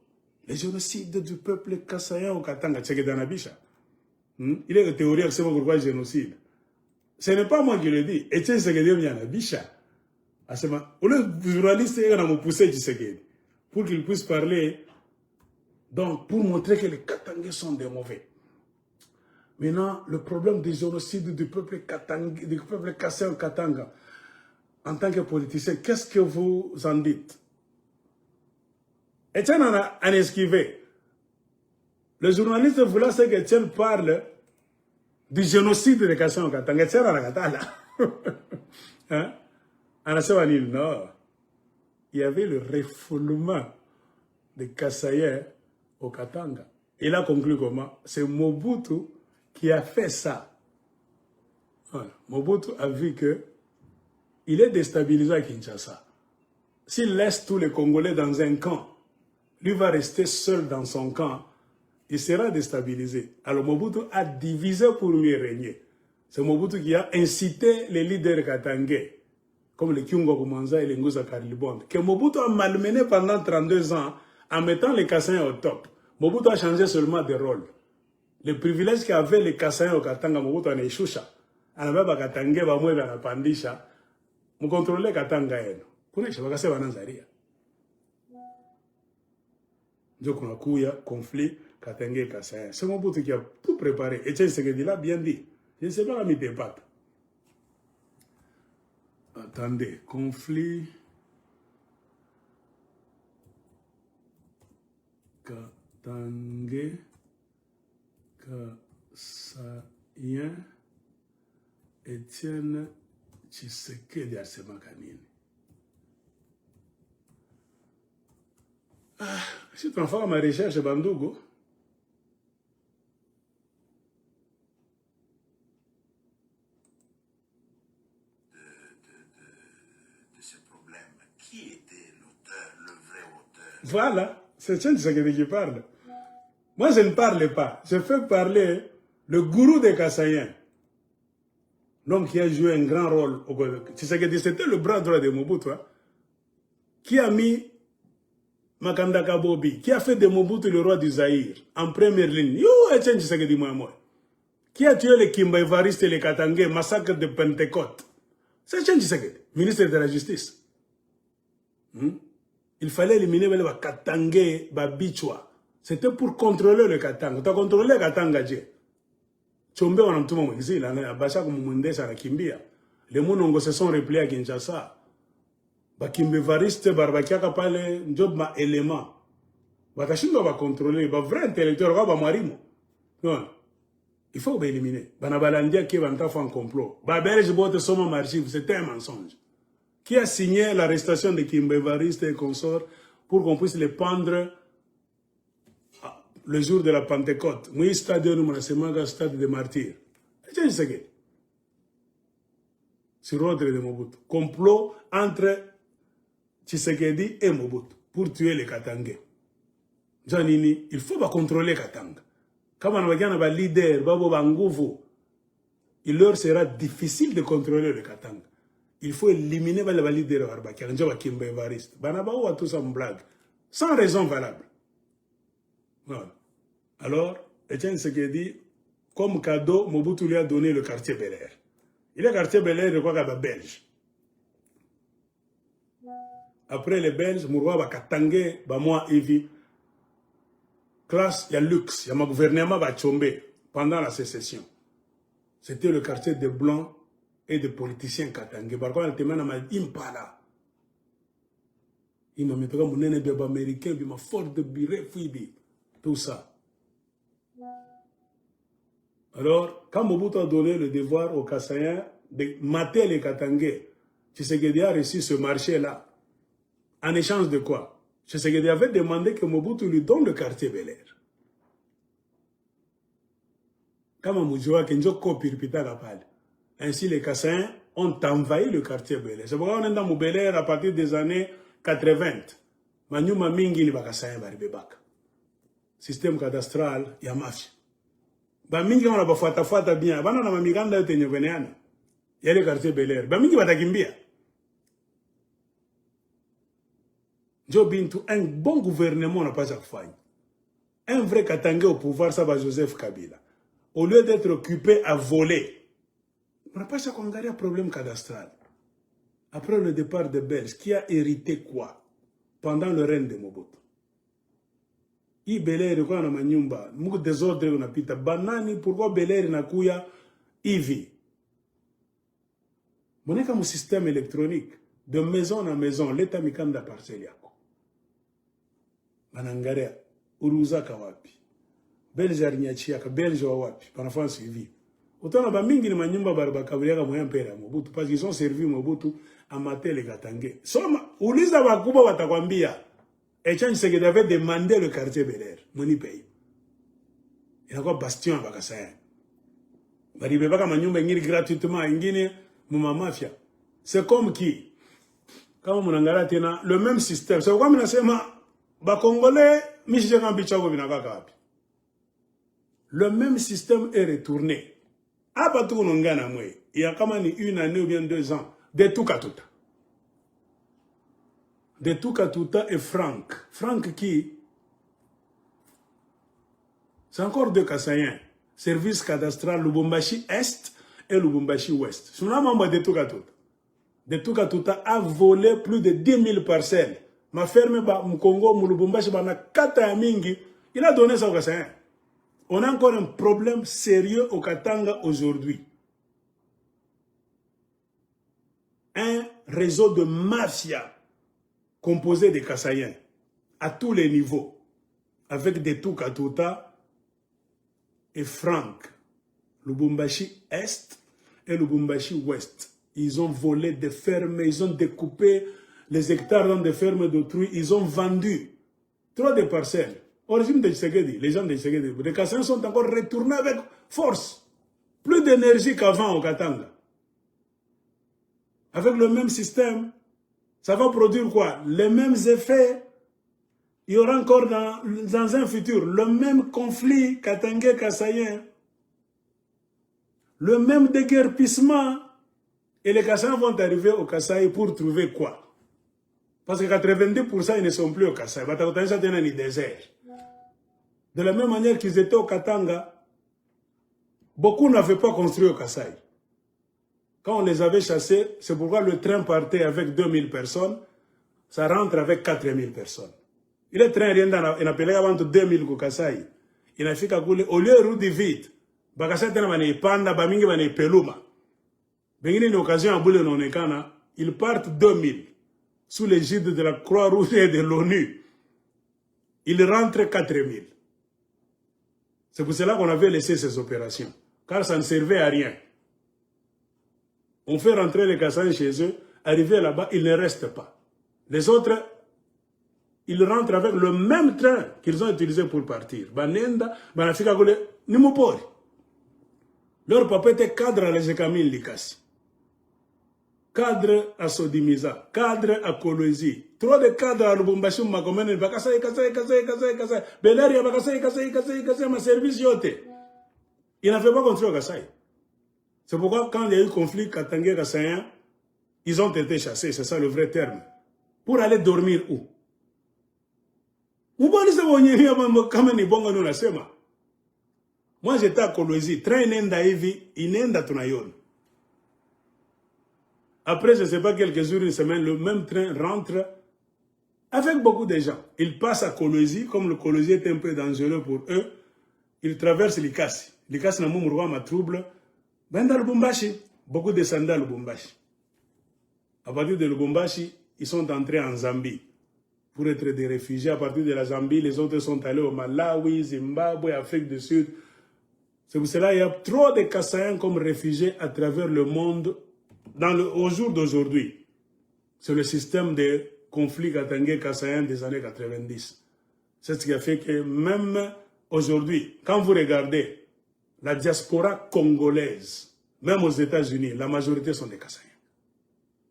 Speaker 1: Le génocide du peuple Kassaïen au Katanga, Tshisekedi Anabisha. Il est théorique, c'est pourquoi génocide. Ce n'est pas moi qui le dis. Etienne Tshisekedi Anabisha. Le journaliste a poussé Tshisekedi pour qu'il puisse parler, donc pour montrer que les Katangais sont des mauvais. Maintenant, le problème du génocide du peuple Katangais, du peuple Kassaïen Katanga, en tant que politicien, qu'est-ce que vous en dites? Etienne en a esquivé. Le journaliste voulait que Etienne parle du génocide des Kassaïens Katanga. Etienne en a Katala. Hein? En île Nord, il y avait le refoulement des Kassaïens au Katanga. Il a conclu comment? C'est Mobutu qui a fait ça. Voilà. Mobutu a vu que il est déstabilisé à Kinshasa. S'il laisse tous les Congolais dans un camp, lui va rester seul dans son camp, il sera déstabilisé. Alors Mobutu a divisé pour mieux régner. C'est Mobutu qui a incité les leaders katangais, comme les Kyungo Kumanza et les Nguza Karlibond, que Mobutu a malmené pendant 32 ans en mettant les Kassaïens au top. Mobutu a changé seulement de rôle. Les privilèges qu'avaient les Kassaïens au Katanga, Mobutu en échoucha. En avait pas Katangé, ba moué dans la pandisha. Mou contrôler Katanga eno. Kuna chez Bakase Bananzaria. Donc, on a conflit, Katanga Kasaïen. C'est Mobutu qui a tout préparé. Et tiens, ce que dit là, bien dit. Je ne sais pas, mis des pattes. Attendez, conflit. Katanga Kasaïen. Etienne Tshisekedi Arsema Kanini. Ah, si tu en fais ma recherche, Bandougo.
Speaker 2: De ce problème, qui était l'auteur, le vrai auteur?
Speaker 1: Voilà, c'est Tshisekedi qui parle. Moi, je ne parle pas. Je fais parler le gourou des Kasaïens. L'homme qui a joué un grand rôle au Tshisekedi, c'était le bras droit de Mobutu, hein, qui a mis Makanda Kabobi, qui a fait de Mobutu le roi du Zaïre, en première ligne. Yo, Etienne Tshisekedi moi. Qui a tué les Kimba Evariste et les Katangais, massacre de Pentecôte. C'est Etienne Tshisekedi, ministre de la Justice. Il fallait éliminer les Katangais, Babichwa. C'était pour contrôler le Katanga. Tu as contrôlé le Katanga, Dieu. Chombe wanamtuma mwexil, abasha kumumundesha anakimbia. Les Monongo se sont repliés à Kinshasa. Bakimbe variste barbakiaka pale njob ma élément. Batashindwa ba contrôler, ba vrai intellectuel ba marimo. Non. Il faut éliminer. Banabalandia qui va faire un complot. Ba belge bote soma marchive, c'était un mensonge. Qui a signé l'arrestation de Kimbe Variste et consorts pour qu'on puisse les pendre le jour de la Pentecôte. Moi, stade de stade de martyrs. Sur ordre de Mobutu. Complot entre Tshisekedi et Mobutu pour tuer les Katangais. Janini, il faut pas contrôler Katanga. Comme on a un leader, il leur sera difficile de contrôler le Katanga. Il faut éliminer le leader Barbaki. Banaba tout ça en blague. Sans raison valable. Voilà. Alors, Etienne Tshisekedi, comme cadeau, Mobutu lui a donné le quartier Bel Air. Il est quartier Bel Air, je crois qu'il y a Belge. Après les Belges, Mourwa va Katangé, moi, Evi. Classe, il y a luxe, il y a ma gouvernement va Tchombe pendant la sécession. C'était le quartier des Blancs et des politiciens Katangé. Par contre, il m'a dit, Impala. Il m'a mis mon nez américain, il m'a fort de biré, tout ça. Alors, quand Mobutu a donné le devoir aux Kasaïens de mater les Katangais, Tshisekedi a reçu ce marché-là. En échange de quoi? Tshisekedi avait demandé que Mobutu lui donne le quartier Bel Air. Ainsi, les Kasaïens ont envahi le quartier Bel Air. C'est pourquoi on est dans Bel Air à partir des années 80. Manyuma mingi ni Bakasaïen baribebaka. Système cadastral, il y a mafia. Bamingi wana bafuata bien. Bana na mamiganda yote nyeveneana. Il y a le quartier Bel Air. Bamingi batakimbia. Jobintu, un bon gouvernement n'a pas à faire. Un vrai Katangé au pouvoir, ça va Joseph Kabila. Au lieu d'être occupé à voler, on n'a pas à congarder un problème cadastral. Après le départ de Belge, qui a hérité quoi pendant le règne de Mobutu? I Bel Air kwa na manyumba, muko désordre unapita. Banani, pourquoi Bel Air inakuya hivi? Moneka mu système électronique, de maison en maison, l'État mikanda parcelle yako. Manangarea, uruza kawapi. Belge arinyachiyaka, Belge wa wapi, panafan suivi. Utana ba mingi ni manyumba barabakaburiaka moyen pera Mobutu, parce qu'ils ont servi Mobutu à mater les Katangais. Soma, uliza wakuba watakwambia, Etienne Tshisekedi avait demandé le quartier Bel Air, moni pays. Il y a quoi bastion à Bakasaïen. Baribebaka manyumba ingini gratuitement, ingini muma mafia. C'est comme qui, quand on a tena le même système, c'est comme on a sema, ba Congolais, michijeka mbichako binakaka wapi. Le même système est retourné. Apa tu kunongana mwe, il y a comme une année ou bien 2 ans, de tout katuta. De tout katuta et Franck. Franck qui? C'est encore 2 Kasaïens. Service cadastral Lubumbashi Est et Lubumbashi Ouest. Son nom de tout katuta. De tout katuta a volé plus de 10 000 parcelles. Ma ferme au Congo, au Lubumbashi, il a donné ça au Kassaïen. On a encore un problème sérieux au Katanga aujourd'hui. Un réseau de mafia composé de Kassaïens à tous les niveaux, avec des Toukatouta et Franck, Lubumbashi Est et Lubumbashi Ouest. Ils ont volé des fermes, ils ont découpé les hectares dans des fermes d'autrui, ils ont vendu trop de parcelles. Au régime de Tshisekedi, les gens de Tshisekedi, les Kassaïens sont encore retournés avec force. Plus d'énergie qu'avant au Katanga. Avec le même système, ça va produire quoi? Les mêmes effets. Il y aura encore dans un futur le même conflit Katangais-Kassaïen. Le même déguerpissement. Et les Kassaïens vont arriver au Kasaï pour trouver quoi? Parce que 90% ils ne sont plus au Kasaï. Ça tient un désert. De la même manière qu'ils étaient au Katanga, beaucoup n'avaient pas construit au Kasaï. Quand on les avait chassés, c'est pourquoi le train partait avec 2000 personnes, ça rentre avec 4000 personnes. Il est train rien dans il appelait avant 2000 au Kasaï. Il a fait qu'au lieu de route vite, Bakasa tena bane panda bamingi bane peluma. Bengine une occasion à boule non ekana, ils partent 2000 sous l'égide de la Croix-Rouge et de l'ONU. Ils rentrent 4000. C'est pour cela qu'on avait laissé ces opérations, car ça ne servait à rien. On fait rentrer les Kassaïens chez eux, arriver là-bas, ils ne restent pas. Les autres, ils rentrent avec le même train qu'ils ont utilisé pour partir. Banenda, Banafika Gole, Nimopori. Leur papa était cadre à l'Ejekamil Likasi. Cadre à Sodimiza, cadre à Kolwezi. Trop de cadres à Lubumbashi, Makomene, Bakasai, Kasai, Belaria, Bakasai, ma service yote. Ils n'avaient pas contrôlé Kasai. C'est pourquoi quand il y a eu conflit Katangais-Kassaïen, ils ont été chassés, c'est ça le vrai terme. Pour aller dormir où? Moi j'étais à Kolwezi, train inenda hivi, inenda tunayon. Après, je ne sais pas, quelques jours, une semaine, le même train rentre avec beaucoup de gens. Ils passent à Kolwezi, comme le Kolwezi est un peu dangereux pour eux, ils traversent l'Ikasi. L'Ikasi n'a pas ma trouble. Ben dans Lubumbashi, beaucoup descendaient à Lubumbashi. À partir de Lubumbashi, ils sont entrés en Zambie pour être des réfugiés. À partir de la Zambie, les autres sont allés au Malawi, Zimbabwe, Afrique du Sud. C'est pour cela qu'il y a trop de Kassaïens comme réfugiés à travers le monde au jour d'aujourd'hui. C'est le système de conflit Katangais-Kassaïen des années 90. C'est ce qui a fait que même aujourd'hui, quand vous regardez la diaspora congolaise, même aux États-Unis, la majorité sont des Kassaïens.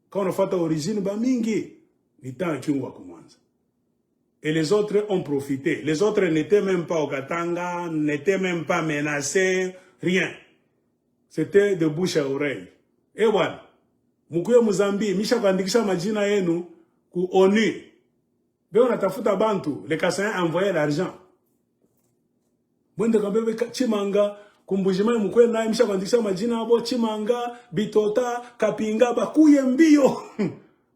Speaker 1: Quand on fait l'origine, et les autres ont profité. Les autres n'étaient même pas au Katanga, n'étaient même pas menacés, rien. C'était de bouche à oreille. Et voilà. Mukuye Mozambique, misha kuandikisha majina yenu ku ONU. Beo natafuta bantu, les Kassaïens envoyaient l'argent. Mwende kambebe Chimanga, kumbujima mukuye na misha kuandikisha majina abo Chimanga, Bitota, Kapinga, bakuye mbio.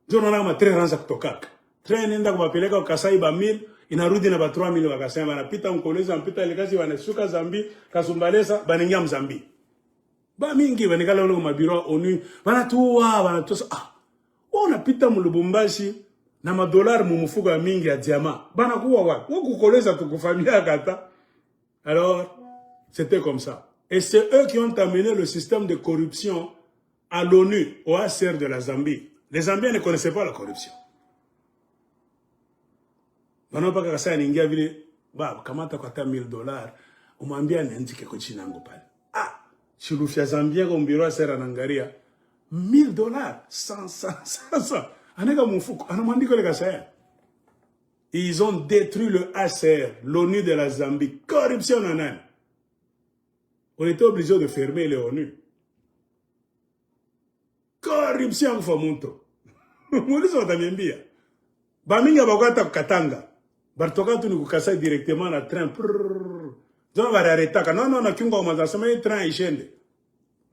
Speaker 1: Jono na matre ranza kutokaka. Train nenda kubapeleka kwa Kasai ba 1000, inarudi na ba 3000 wa Kasai banapita Mkoleza, mpita Lekazi wanashuka Zambi, Kasumbalesa, baningia Mzambi. Ba mingi banikala ule mabiro ONU, banatuwa. Wanapita mu Lubumbashi na madolari mu mufuko mingi ya diamant. Banakuwa wapi? Wokukoleza tukufamia kata. Alors, c'était comme ça. Et c'est eux qui ont amené le système de corruption à l'ONU, au HCR de la Zambie. Les Zambiens ne connaissaient pas la corruption. Maintenant, pas que ça n'ingia vile, bah, kamata kwa ta $1000, umambia n'indike ko chinango pale. Chilufia Zambia comme bureau à Serra Nangaria. $1000, 100. Anega mufuko, anamandiko les Kassaïens. Ils ont détruit le HCR, l'ONU de la Zambie. Corruption en un. On était obligé de fermer les ONU. Corruption en Famunto. Mouliso Tamiembia. Baminga Bagata Katanga. Bartoka tu nous Kassaï directement la train.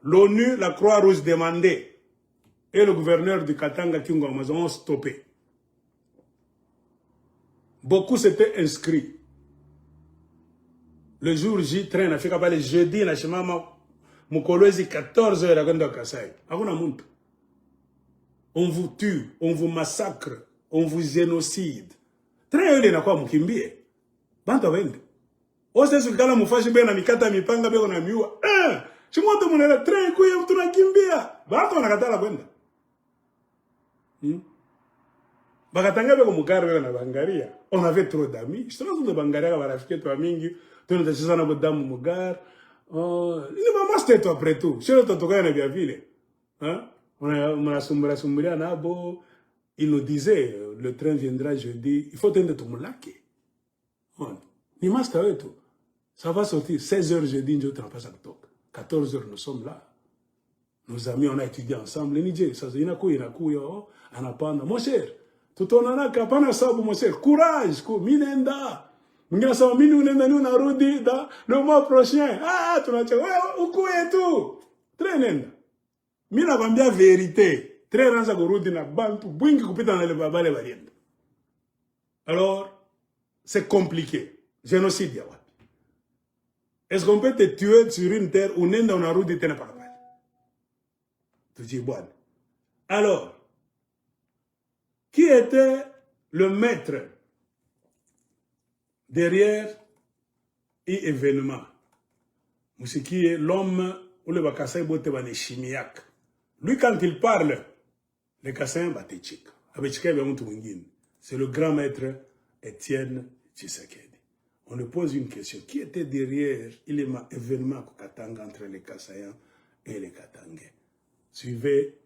Speaker 1: L'ONU, la Croix-Rouge demandait et le gouverneur du Katanga ont stoppé. Beaucoup s'étaient inscrits. Le jour J, train na fika pale jeudi na shimama mukolozi 14h à kwenda Kasai. Hakuna muntu. On vous tue, on vous massacre, on vous génocide. Train yule inakuwa mkimbie. Bantu wende. Ose sulkala mufashi bena mikata mipanga beko na miua. Chimoto munela train kuye mtu nakimbia. Bantu wanakatala kwenda. Bakatanga beko mukari beko na Bangaria. On avait trop d'amis. Je te rends de Bangaria ka barafike to mingi. Tu ne sais pas damu mugar. Ni mama c'était après tout. Chez le totoka na bien vile. Hein? On a sumburia nabo. Il nous disait le train viendra jeudi. Il faut tendre tout mulake. Ni master tout. Ça va sortir 16h jeudi, nous sommes à 14h, nous sommes là. Nos amis, on a étudié ensemble. Ça c'est mon cher, tout on a kapana sabu, mon cher. Courage, minenda. Le mois prochain. Ah, tu n'as pas où tout. Très nenda. Mina bambia vérité. Très ranza gorudi na bantu. Bwingi kupita na le babale variende. Alors, c'est compliqué. Génocide, yawa. Est-ce qu'on peut te tuer sur une terre où on a route de tenir par balle? Tu dis, bon. Alors, qui était le maître derrière l'événement? C'est qui est l'homme ou le Bakasai bote bane chimiaque. Lui, quand il parle, le Kassaïen bate chik. C'est le grand maître Étienne Tshisekedi. On lui pose une question. Qui était derrière l'événement Katanga entre les Kassaïens et les Katangais? Suivez,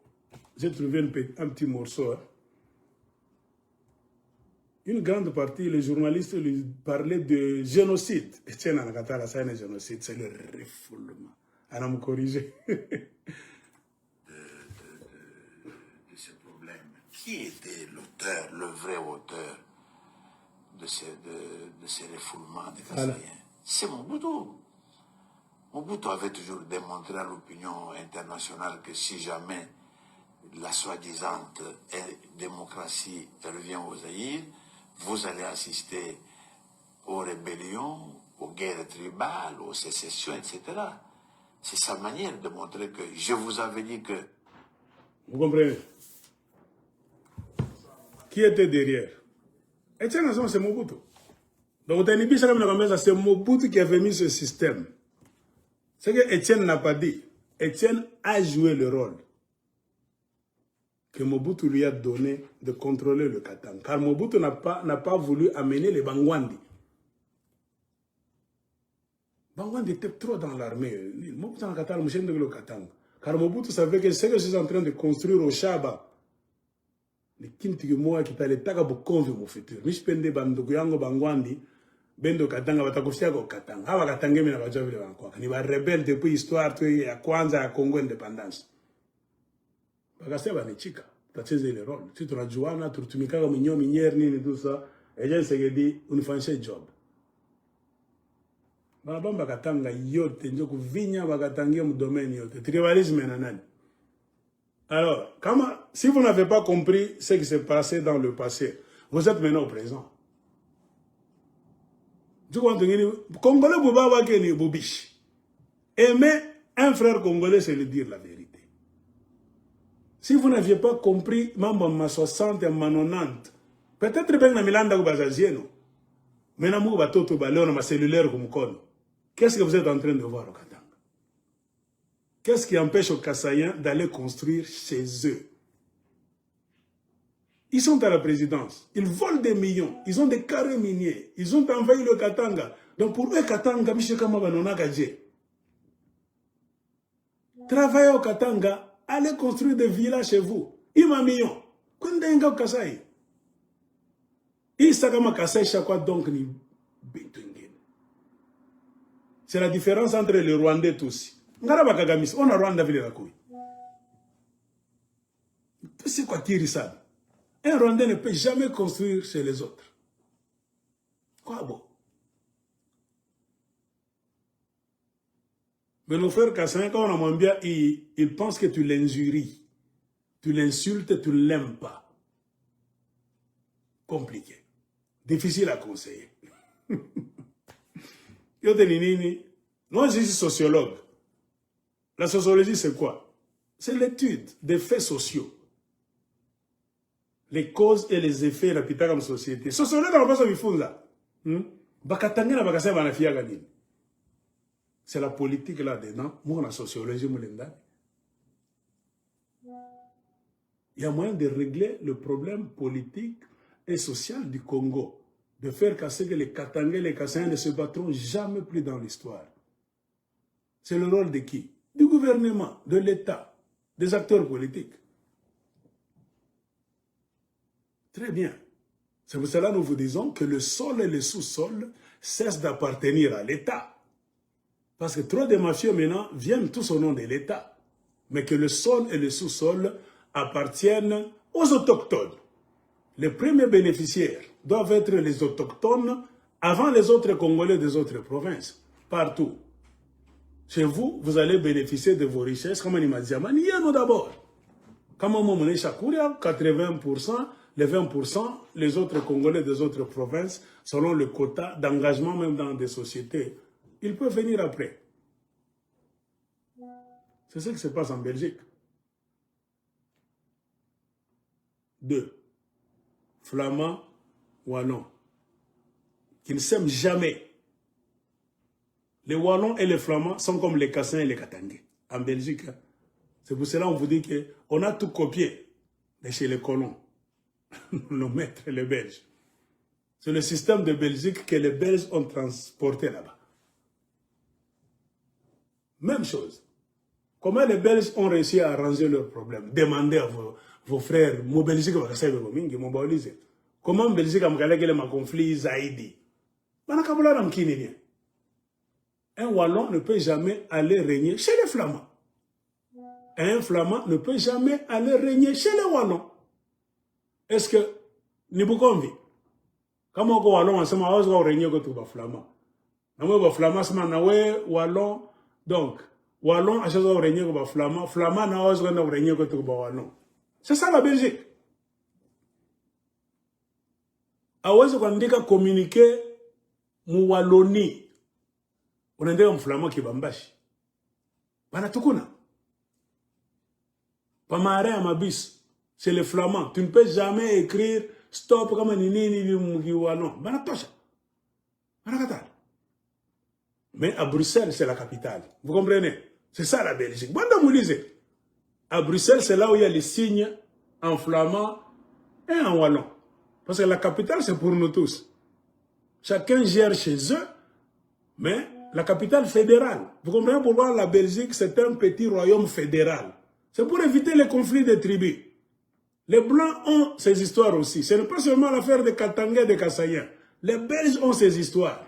Speaker 1: j'ai trouvé un petit morceau. Une grande partie, les journalistes lui parlaient de génocide. Et tiens, on a la scène de génocide, c'est le refoulement. On a me corrigé.
Speaker 2: de ce problème. Qui était l'auteur, le vrai auteur de ces refoulements des Kassaïens? C'est Mobutu. Mobutu avait toujours démontré à l'opinion internationale que si jamais la soi-disant démocratie revient aux Zaïre, vous allez assister aux rébellions, aux guerres tribales, aux sécessions, etc. C'est sa manière de montrer que je vous avais dit que...
Speaker 1: Vous comprenez? Qui était derrière? Etienne, c'est Mobutu. Donc, c'est Mobutu qui avait mis ce système. C'est que Etienne n'a pas dit. Etienne a joué le rôle que Mobutu lui a donné de contrôler le Katanga. Car Mobutu n'a pas voulu amener les Bangwandi. Bangwandi était trop dans l'armée. Mobutu n'a pas voulu le Katanga. Car Mobutu savait que ce que je suis en train de construire au Chaba, les kinti moi qui t'allait taka bukonvi au futur. Mishpende bandugu yango Bangwandi, bendo Katanga batakufia ko Katanga. Hawa Katanga mina bajavile wankwaka. Ni ba rebelle depuis histoire tu ya kwanza ya Congo indépendance. Bakasema bani chika, tacheze le rôle. Si tunajuana, tutumikaka minyo minière nini tout ça, Etienne Tshisekedi unifanyishe job. Banabamba Katanga yote njo kuvinya bakatangia mu domaine yote. Tribalisme na nani? Alors, si vous n'avez pas compris ce qui s'est passé dans le passé, vous êtes maintenant au présent. Congolais Bouba Keni Boubiche. Aimer un frère congolais, c'est lui dire la vérité. Si vous n'aviez pas compris, même en 60 et en 90, peut-être bien na Milanda ou Bazazieno, mais na mou batoto balon ma cellulaire comme kono. Qu'est-ce que vous êtes en train de voir au Katanga? Qu'est-ce qui empêche aux Kassaïens d'aller construire chez eux? Ils sont à la présidence. Ils volent des millions. Ils ont des carrés miniers. Ils ont envahi le Katanga. Donc pour eux, Katanga, travaillez au Katanga, allez construire des villas chez vous. Ima million. Kundenga Kassaï. Isakama Kassaï chaque fois donc ni Bintungin. C'est la différence entre les Rwandais tous. On a Rwanda ville la couille. C'est quoi tirer ça? Un Rwandais ne peut jamais construire chez les autres. Quoi bon? Mais nos frères Kassaïens, quand on a moins bien, ils pensent que tu l'injuries. Tu l'insultes, tu ne l'aimes pas. Compliqué. difficile à conseiller. Moi, je suis sociologue. La sociologie, c'est quoi? C'est l'étude des faits sociaux. Les causes et les effets de la société. Sociologue, on va pas se là. C'est la politique là-dedans. Moi, la sociologie, il y a moyen de régler le problème politique et social du Congo. De faire casser que les Katangais et les Kassayens ne se battront jamais plus dans l'histoire. C'est le rôle de qui? Du gouvernement, de l'État, des acteurs politiques. Très bien. C'est pour cela que nous vous disons que le sol et le sous-sol cessent d'appartenir à l'État. Parce que trop de mafieux maintenant viennent tous au nom de l'État. Mais que le sol et le sous-sol appartiennent aux autochtones. Les premiers bénéficiaires doivent être les autochtones avant les autres Congolais des autres provinces. Partout. Chez vous, vous allez bénéficier de vos richesses. Comme on m'a dit, nous d'abord. Comme on m'a dit, 80%, les 20%, les autres Congolais des autres provinces, selon le quota d'engagement même dans des sociétés, ils peuvent venir après. C'est ce qui se passe en Belgique. 2. Flamands, Wallons, qui ne s'aiment jamais. Les Wallons et les Flamands sont comme les Kassans et les Katangais en Belgique. C'est pour cela qu'on vous dit qu'on a tout copié de chez les colons, nos maîtres, les Belges. C'est le système de Belgique que les Belges ont transporté là-bas. Même chose. Comment les Belges ont réussi à arranger leurs problèmes? Demandez à vos frères, mon Belgique va rester avec vous, mon Belgique. Comment Belgique a gagné le conflit Zaïdi? Un Wallon ne peut jamais aller régner chez les Flamands. Un Flamand ne peut jamais aller régner chez les Wallons. Est-ce que ni vous convient? Comment on Wallon ensemble va régner contre les Flamands? Les Flamands sont nawe Wallon, donc Wallon a choisi de régner contre les Flamands, Flamands n'a choisi de régner contre les Wallons. C'est ça la Belgique. Awezi kuandika communiquer mu Wallonie. Unaendea mflama kibambashi. Banatukuna. Pamare à Mabis, c'est le flamand. Tu ne peux jamais écrire stop comme nini ni wallon. Banatosha. Banakata. Mais à Bruxelles, c'est la capitale. Vous comprenez? C'est ça la Belgique. Banda Moulise. À Bruxelles, c'est là où il y a les signes en flamand et en wallon. Parce que la capitale, c'est pour nous tous. Chacun gère chez eux, mais la capitale fédérale. Vous comprenez pourquoi la Belgique, c'est un petit royaume fédéral. C'est pour éviter les conflits de tribus. Les Blancs ont ces histoires aussi. Ce n'est pas seulement l'affaire des Katangais et des Kassayens. Les Belges ont ces histoires.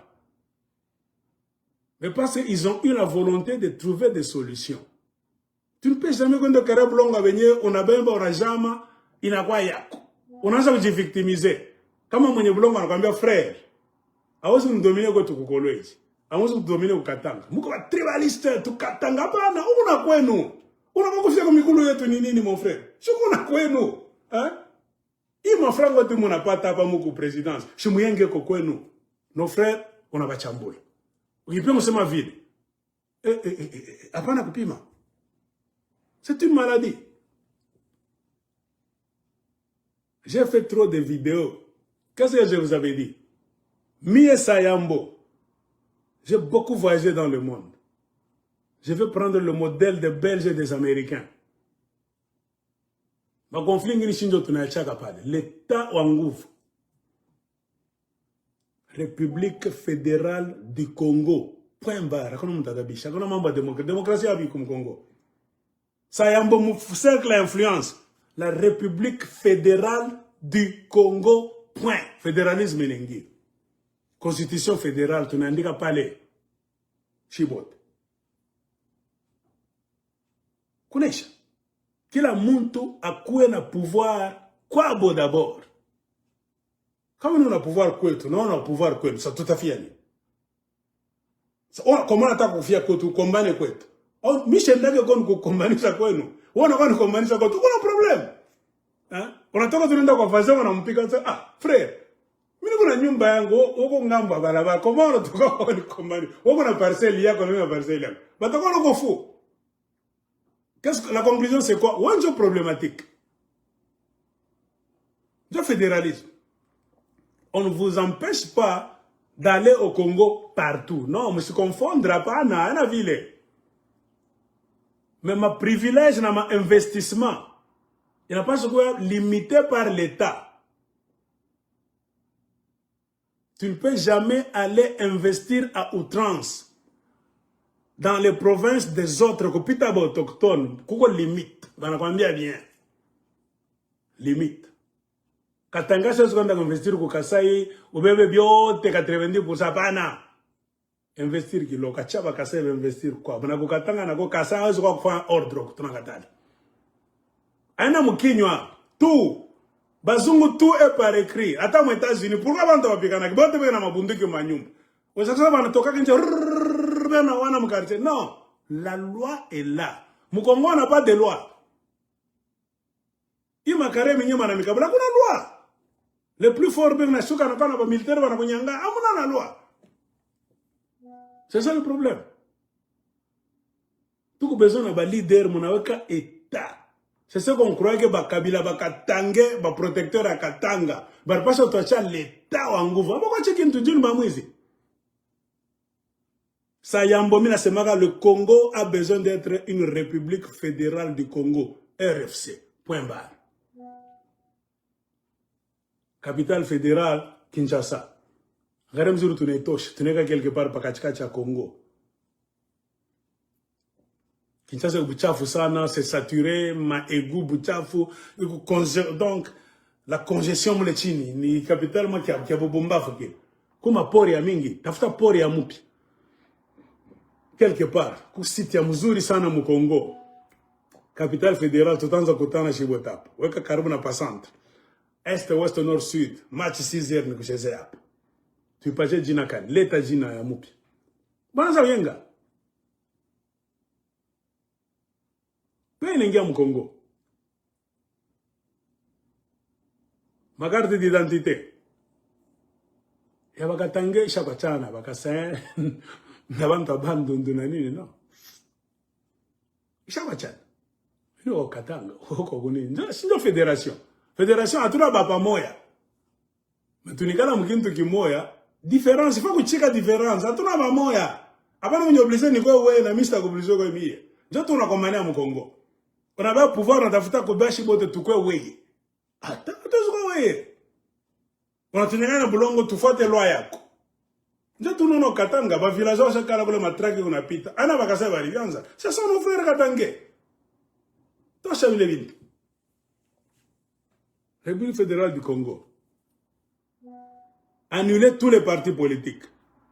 Speaker 1: Mais parce qu'ils ont eu la volonté de trouver des solutions. Tu ne peux jamais quand le Carré Blanc va venir, on a bien Borajama, il n'a pas yako. On a ça de victimiser. Comme on est blanc, on a un frère. Avant de nous dominer, on a tout Kokolo. Avant de nous dominer, on a Katanga. Nous sommes tribalistes, tout Katanga. On a quoi nous? On a pas confié comme Mikolo et Tonini, mon frère. Je qu'on a quoi nous? Hein? Il m'a frère, quand on n'a pas tapé mon présidence. Je me yenge quoi nous? Nos frères, on a pas chamboul. Il peut me se ma ville. Après, on a coupé. C'est une maladie. J'ai fait trop de vidéos. Qu'est-ce que je vous avais dit? Mie Sayambo. J'ai beaucoup voyagé dans le monde. Je vais prendre le modèle des Belges et des Américains. Ma conflit ni shinjo tunachaka pale. L'État Wangouf. République fédérale du Congo. Point barre. Kono mutadabisha. Kono mamba démocratie abi comme Congo. Sayambo mu cercle influence. La République fédérale du Congo. Point. Fédéralisme nengi. Constitution fédérale. Tu n'indiques pas les Chibot. Kunesha. Kila muntu akuwe na pouvoir kwabo d'abord. Kama nous na pouvoir kwetu, na on a pouvoir kwetu, ça tout à fait yani. Comment on attaque kufia kwetu, kombane kwetu. Oh, Michel ndage kon kukombanisha kwenu. Wana kon kukombanisha kwetu, kuna problème. Hein? On attend que tu n'endes pas faire ça, on a mpika ça. Ah, frère. Mimi kuna nyumba yangu huko ngambo barabara. Comment on toka kwa commande? Huko na parcelle yako na parcelle yako. Batako loko fou. Qu'est-ce que la conclusion c'est quoi? Où est problématique? Le fédéralisme. On ne vous empêche pas d'aller au Congo partout. Non, on ne se confondra pas dans la ville. Mais ma privilège, ma investissement, il n'a pas ce quoi limité par l'État. Tu ne peux jamais aller investir à outrance dans les provinces des autres copitables autochtones. Pourquoi limite? Combien bien? Limite. Katanga c'est ce qu'on a investir au Kasai, au bébé biote 90% pana. Investir qui lo kachaba Kasai investir quoi? Bana ko Katanga na ko Kasai ko faire ordre tunakatali. Aina mukinywa tout. Bazungu tout est par écrit. Attends aux États-Unis, pourquoi bantu wapikana? Kibote bana mabunduki manyumba. Wasakasa bana toka kinje na wana mkartie. Non, la loi est là. Mukongo n'a pas de loi. Ima kare minyuma na mikabula kuna loi. Le plus fort bien na suka na kana ba militaire bana kunyanga amuna na loi. C'est ça le problème. Tout besoin na ba leader munaweka état. C'est ce qu'on croit que Bakabila, Bakatange, protecteur à Katanga. Barpasa toacha l'État en gouvernement. Pourquoi tu es dit que ça yambomina semaka, le Congo a besoin d'être une république fédérale du Congo. RFC. Point barre. Capitale fédérale, Kinshasa. Garem zuru tu ne toche. Tu n'es qu'à quelque part, Pakachikacha Congo. Kinshasa buchafu sana, c'est saturé, ma égout buchafu, donc la congestion mule chini ni capitale moi qui a bomba fuke. Kuma pori ya mingi, tafuta pori ya mupi. Quelque part, ku site ya mzuri sana mu Congo. Capitale fédérale tutanza kutana Shibotap. Weka karibu na passante. Est, ouest, nord, sud. Match 6h ni kucheze hapo. Tuipache jina kani, leta jina ya mupi. Bana za yenga. Peine ingia mu Congo. Ma carte d'identité. Ya bakatange shabachana bakasa na bantu abandondu na nini no. Shabachana. Ni Katanga huko kuni. Ndio fédération. Fédération atuna bapa moya. Mtunikana mkintu kimoya, différence, il faut kuchika différence. Atuna ba moya. Hapana mnyoblize ni kwa wewe na Mr. Kublizo kwa mie. Ndio tunakomania mu Congo. On a pouvoir natafuta kubashi bote tukwe weye. Ata tuzuko weye. Unatunyenga na bulongo tufuate loi yako. Ndio tunono Katanga ba villageois shakala kule matraki unapita. Ana bakasa balianza. C'est ça nos frères Katange. Tosha vile vile. République fédérale du Congo. Annuler tous les partis politiques.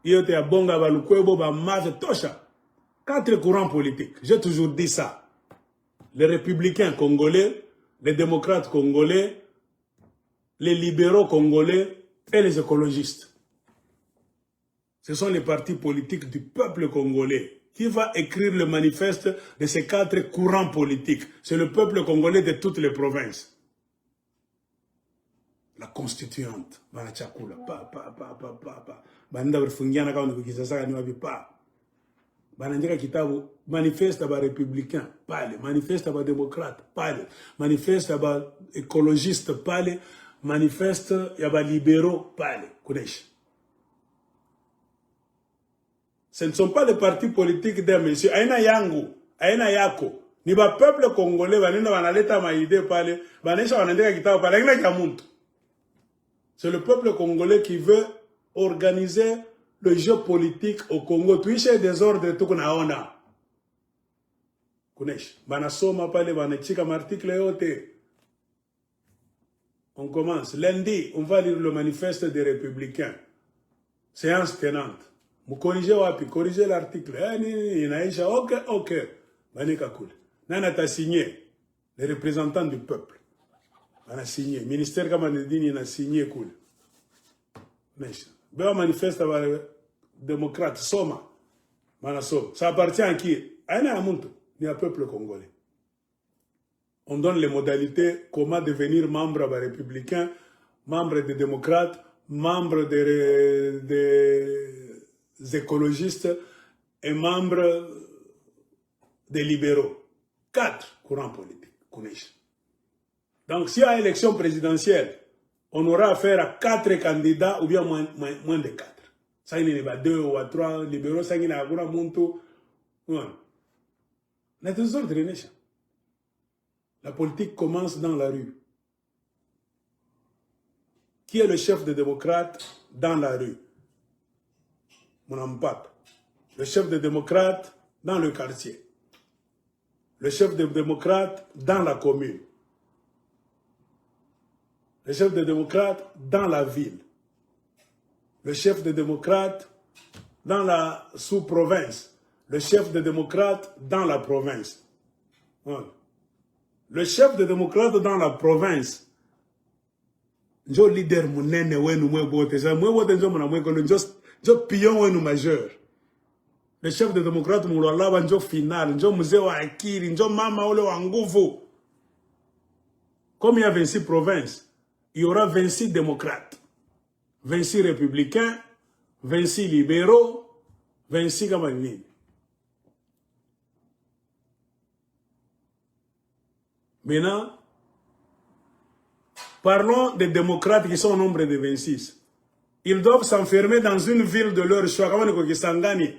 Speaker 1: Yote ya bonga balukwebo ba mave tosha. 4 courants politiques. J'ai toujours dit ça. Les républicains congolais, les démocrates congolais, les libéraux congolais et les écologistes. Ce sont les partis politiques du peuple congolais. Qui va écrire le manifeste de ces 4 courants politiques? C'est le peuple congolais de toutes les provinces. La constituante. Banachakula. Banda berfungiana kama nikukisasa ni wapi pa. Banandika kitabu manifeste ba républicain pale, manifeste ba démocrate pale, manifeste ba écologiste pale, manifeste ya ba libéraux pale. Kuneshi. Ce ne sont pas les partis politiques d'un monsieur. Aina yangu, aina yako. Ni ba peuple congolais banenda banaleta ma idée pale, banesha banandika kitabu pale aina ya muntu. C'est le peuple congolais qui veut organiser le jeu politique au Congo. Tuishe des ordres tout kunaona. Kunesh. Banasoma pale banachika article yote. On commence. Lundi, on va lire le manifeste des Républicains. Séance tenante. Vous corrigez wapi? Corrigez l'article. Inaisha. Ok. Banika kule. Nana ta signé. Les représentants du peuple. Bana signé. Ministère Kamanedini na signé kule. Mesh. Béa manifeste à les démocrates, Soma, Manasoma. Ça appartient à qui? À un monde, ni au peuple congolais. On donne les modalités, comment devenir membre des républicains, membre des démocrates, membre des écologistes et membre des libéraux. 4 courants politiques. Donc, s'il y a élection présidentielle, on aura affaire à 4 candidats ou bien moins de 4. Ça, il y a 2 ou 3 libéraux, ça, il y a un monto. La politique commence dans la rue. Qui est le chef des démocrates dans la rue? Mon pape. Le chef des démocrates dans le quartier. Le chef des démocrates dans la commune. Le chef des démocrates dans la ville. Le chef des démocrates dans la sous-province. Le chef des démocrates dans la province. Le chef des démocrates dans la province. Njo leader munene wenu mwebote. Mwebote njo muna mwekolo. Njo pion wenu majeur. Le chef des démocrates mwalaba njo final. Njo mzee wa akili. Njo mama ule wa nguvu. Comme il y a 26 provinces, il y aura 26 démocrates. 26 républicains, 26 libéraux, 26 kamanini. Maintenant, parlons des démocrates qui sont au nombre de 26. Ils doivent s'enfermer dans une ville de leur choix. Comme on dit Kisangani,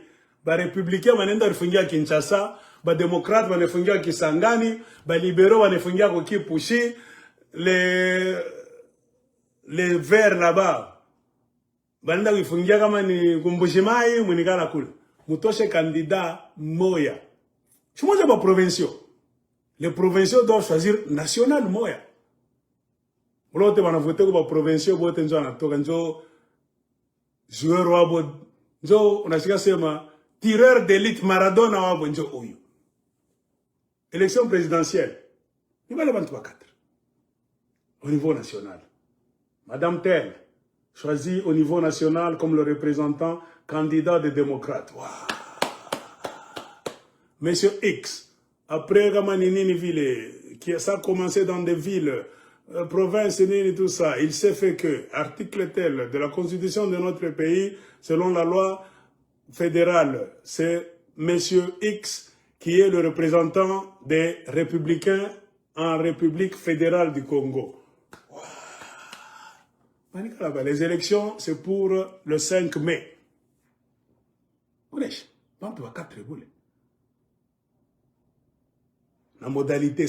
Speaker 1: les républicains vont aller à Kinshasa, les démocrates vont aller à Kisangani, les libéraux vont aller à Kipushi, les verts là-bas. Banda kufungia kama ni Kumbushimai mwenikala kule. Mutoshe candidat moya. Chimoja ba provinciaux. Les provinciaux doivent choisir national moya. Ulote wana voter ko ba provinciaux bote njo anatoka njo joueur wabo njo unashika sema tireur d'élite Maradona wabo njo oyo. Élection présidentielle. Ni bale bantu ba 4. Au niveau national. Madame Tel choisi au niveau national comme le représentant candidat des démocrates. Wow. Monsieur X, après Gamanini ville, qui ça a commencé dans des villes, provinces et tout ça, il s'est fait que, article tel de la constitution de notre pays, selon la loi fédérale, c'est Monsieur X qui est le représentant des républicains en République fédérale du Congo. Les élections, c'est pour le 5 mai. La modalité,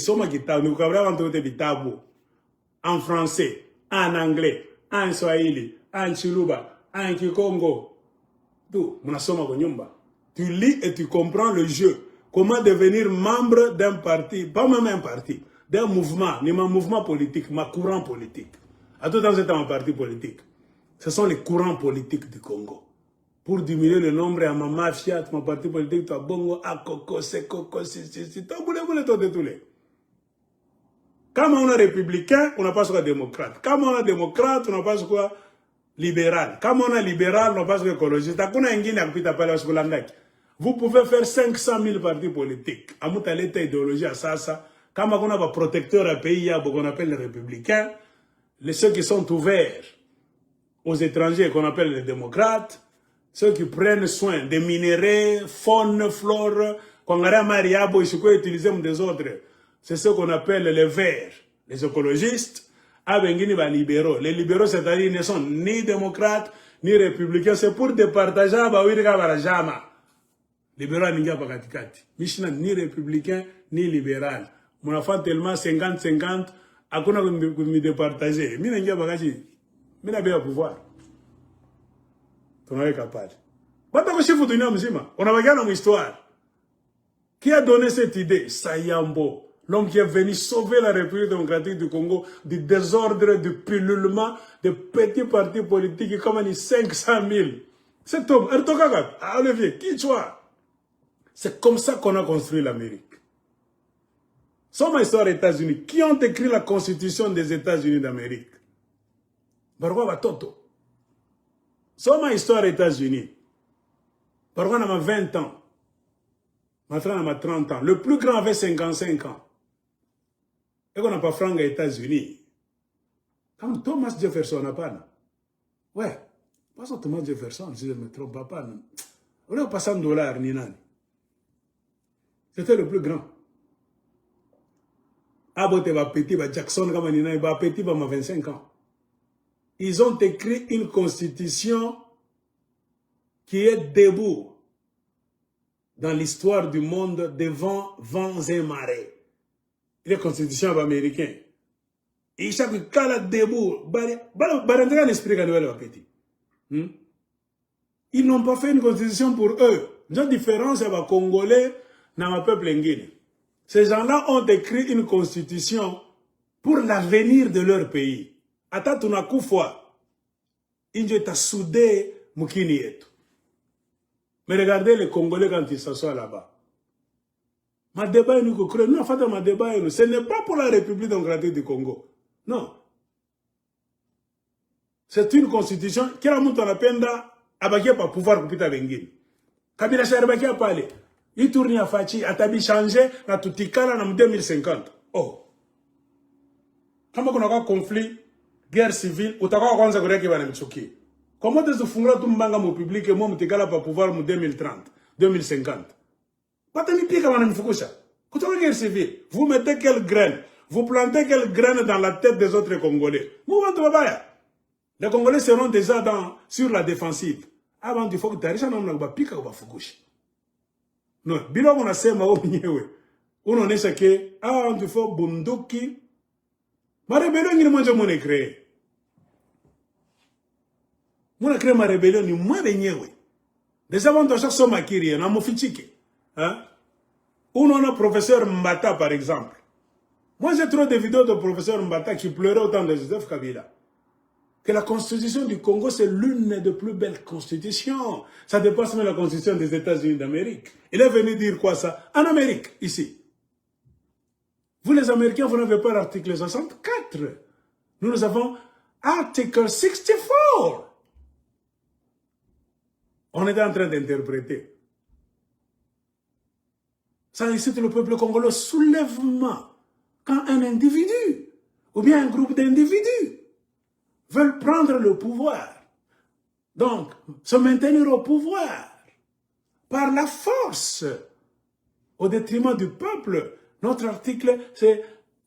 Speaker 1: en français, en anglais, en swahili, en chiluba, en kikongo. Tu lis et tu comprends le jeu. Comment devenir membre d'un parti, pas même un parti, d'un mouvement, ni ma mouvement politique, ma courant politique. À tout temps, c'est un parti politique. Ce sont les courants politiques du Congo. Pour diminuer le nombre à ma mafia, mon parti politique, à Bongo, à Coco, c'est Coco, c'est tout, tous les. Quand on est républicain, on n'a pas ce quoi démocrate. Quand on est démocrate, on n'a pas ce quoi libéral. Quand on est libéral, on n'a pas ce quoi écologiste. Vous pouvez faire 500 000 partis politiques. À l'état idéologie à ça. Quand on a un protecteur à pays, qu'on appelle les républicains, ceux qui sont ouverts aux étrangers qu'on appelle les démocrates, ceux qui prennent soin des minéraux, faune, flore, qu'on a mariabo et ce qu'on utilise des autres, c'est ceux qu'on appelle les verts, les écologistes, les libéraux. Les libéraux, c'est-à-dire, ne sont ni démocrates, ni républicains, c'est pour départager, libéraux n'inga pas katikati. Mishna ni républicain, ni libéral. Mon enfant tellement 50-50, akuna me départager. Mina n'inga pas katikati. Mina bien pouvoir. On est capable. On a regardé dans l'histoire. Qui a donné cette idée? Sayambo, l'homme qui est venu sauver la République démocratique du Congo du désordre, du pullulement, de petits partis politiques comme 500 000. Cet homme, Olivier, qui tu vois? C'est comme ça qu'on a construit l'Amérique. Sans histoire des États-Unis, qui ont écrit la constitution des États-Unis d'Amérique? Barwa Batoto. Sans ma histoire des États-Unis, par contre, on a 20 ans. Ma frère a 30 ans. Le plus grand avait 55 ans. Et qu'on n'a pas franc aux États-Unis. Comme Thomas Jefferson n'a pas. Ouais. Pas Thomas Jefferson, si je ne me trompe pas. On est passé en dollars, Ninani. C'était le plus grand. Abote va petit, va Jackson, comme Ninani, va petit, va 25 ans. Ils ont écrit une constitution qui est debout dans l'histoire du monde devant vents et marées. La constitution américaine. Et chaque cas là debout, ils n'ont pas fait une constitution pour eux. La différence est que Congolais dans le peuple ingénieux. Ces gens-là ont écrit une constitution pour l'avenir de leur pays. Ata tunakufwa, injo est soudé mukini yetu. Mais regardez les Congolais quand ils s'assoient là-bas. Ma débat nous que nous avons ma débat nous. Ce n'est pas pour la République démocratique du Congo. Non. C'est une constitution qui a monté la peine d'abaquer par pouvoir pour Peter Bengine. Kabila Charbaki a parlé. Il tourne à Fachi, a tabi changé na tutikala en 2050. Oh. Quand on a un conflit, guerre civile, ou t'as quoi qu'on a qui va nous choquer. Comment est-ce que vous faites un peu public et moi, je vais pouvoir en 2030, 2050? Pas de pique avant de faire ça. Quand on a une guerre civile, vous mettez quelle graine? Vous plantez quelle graine dans la tête des autres Congolais? Les Congolais seront déjà sur la défensive. Avant, il faut que tu arrives à un pique ou à Fukushi. Non, bilo on a fait ma opinion. On est ce que, il faut bunduki. Ma rébellion, il mange mon créé. Mon a créé ma rébellion, ni moi benyewe. Des avantages sont maquillés, na mofichike. Hein? On a professeur Mbata, par exemple. Moi, j'ai trouvé des vidéos de professeur Mbata qui pleurait autant de Joseph Kabila. Que la constitution du Congo, c'est l'une des plus belles constitutions. Ça dépasse même la constitution des États-Unis d'Amérique. Il est venu dire quoi ça? En Amérique, ici. Vous les Américains, vous n'avez pas l'article 64. Nous avons article 64. On était en train d'interpréter. Ça incite le peuple congolais au soulèvement. Quand un individu, ou bien un groupe d'individus, veulent prendre le pouvoir. Donc, se maintenir au pouvoir par la force, au détriment du peuple. Notre article, c'est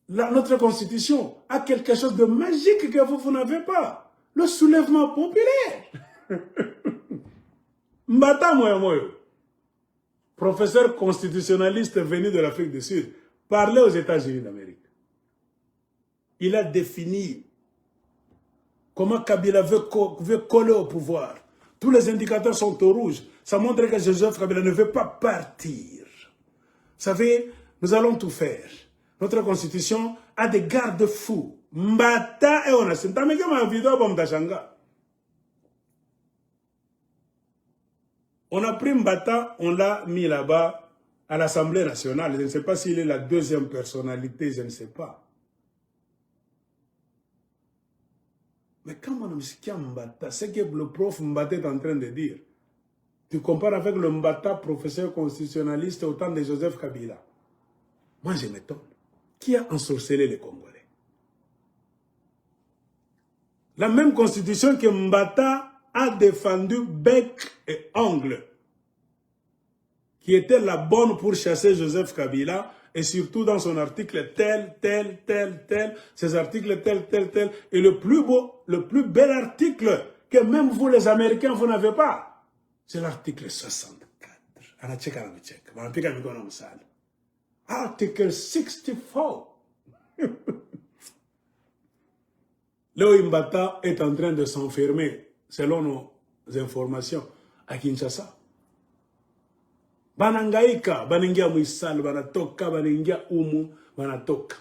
Speaker 1: notre constitution a quelque chose de magique que vous n'avez pas. Le soulèvement populaire. Mbata Moyo, professeur constitutionnaliste venu de l'Afrique du Sud, parlait aux États-Unis d'Amérique. Il a défini comment Kabila veut coller au pouvoir. Tous les indicateurs sont au rouge. Ça montre que Joseph Kabila ne veut pas partir. Vous savez, nous allons tout faire. Notre constitution a des garde-fous. Mbata et on a senti ma vidéo pour Mdachanga. On a pris Mbata, on l'a mis là-bas à l'Assemblée nationale. Je ne sais pas s'il est la deuxième personnalité, je ne sais pas. Mais quand on a Mbata, c'est que le prof Mbata est en train de dire. Tu compares avec le Mbata, professeur constitutionnaliste au temps de Joseph Kabila. Moi, je m'étonne. Qui a ensorcelé les Congolais? La même constitution que Mbata a défendu bec et ongle, qui était la bonne pour chasser Joseph Kabila, et surtout dans son article tel, ces articles tel, et le plus beau, le plus bel article que même vous les Américains, vous n'avez pas, c'est l'article 64. Article 64. Léo Mbata est en train de s'enfermer, selon nos informations, à Kinshasa. Banangaika, banengia muisal, banatoka, banengia umu, banatoka.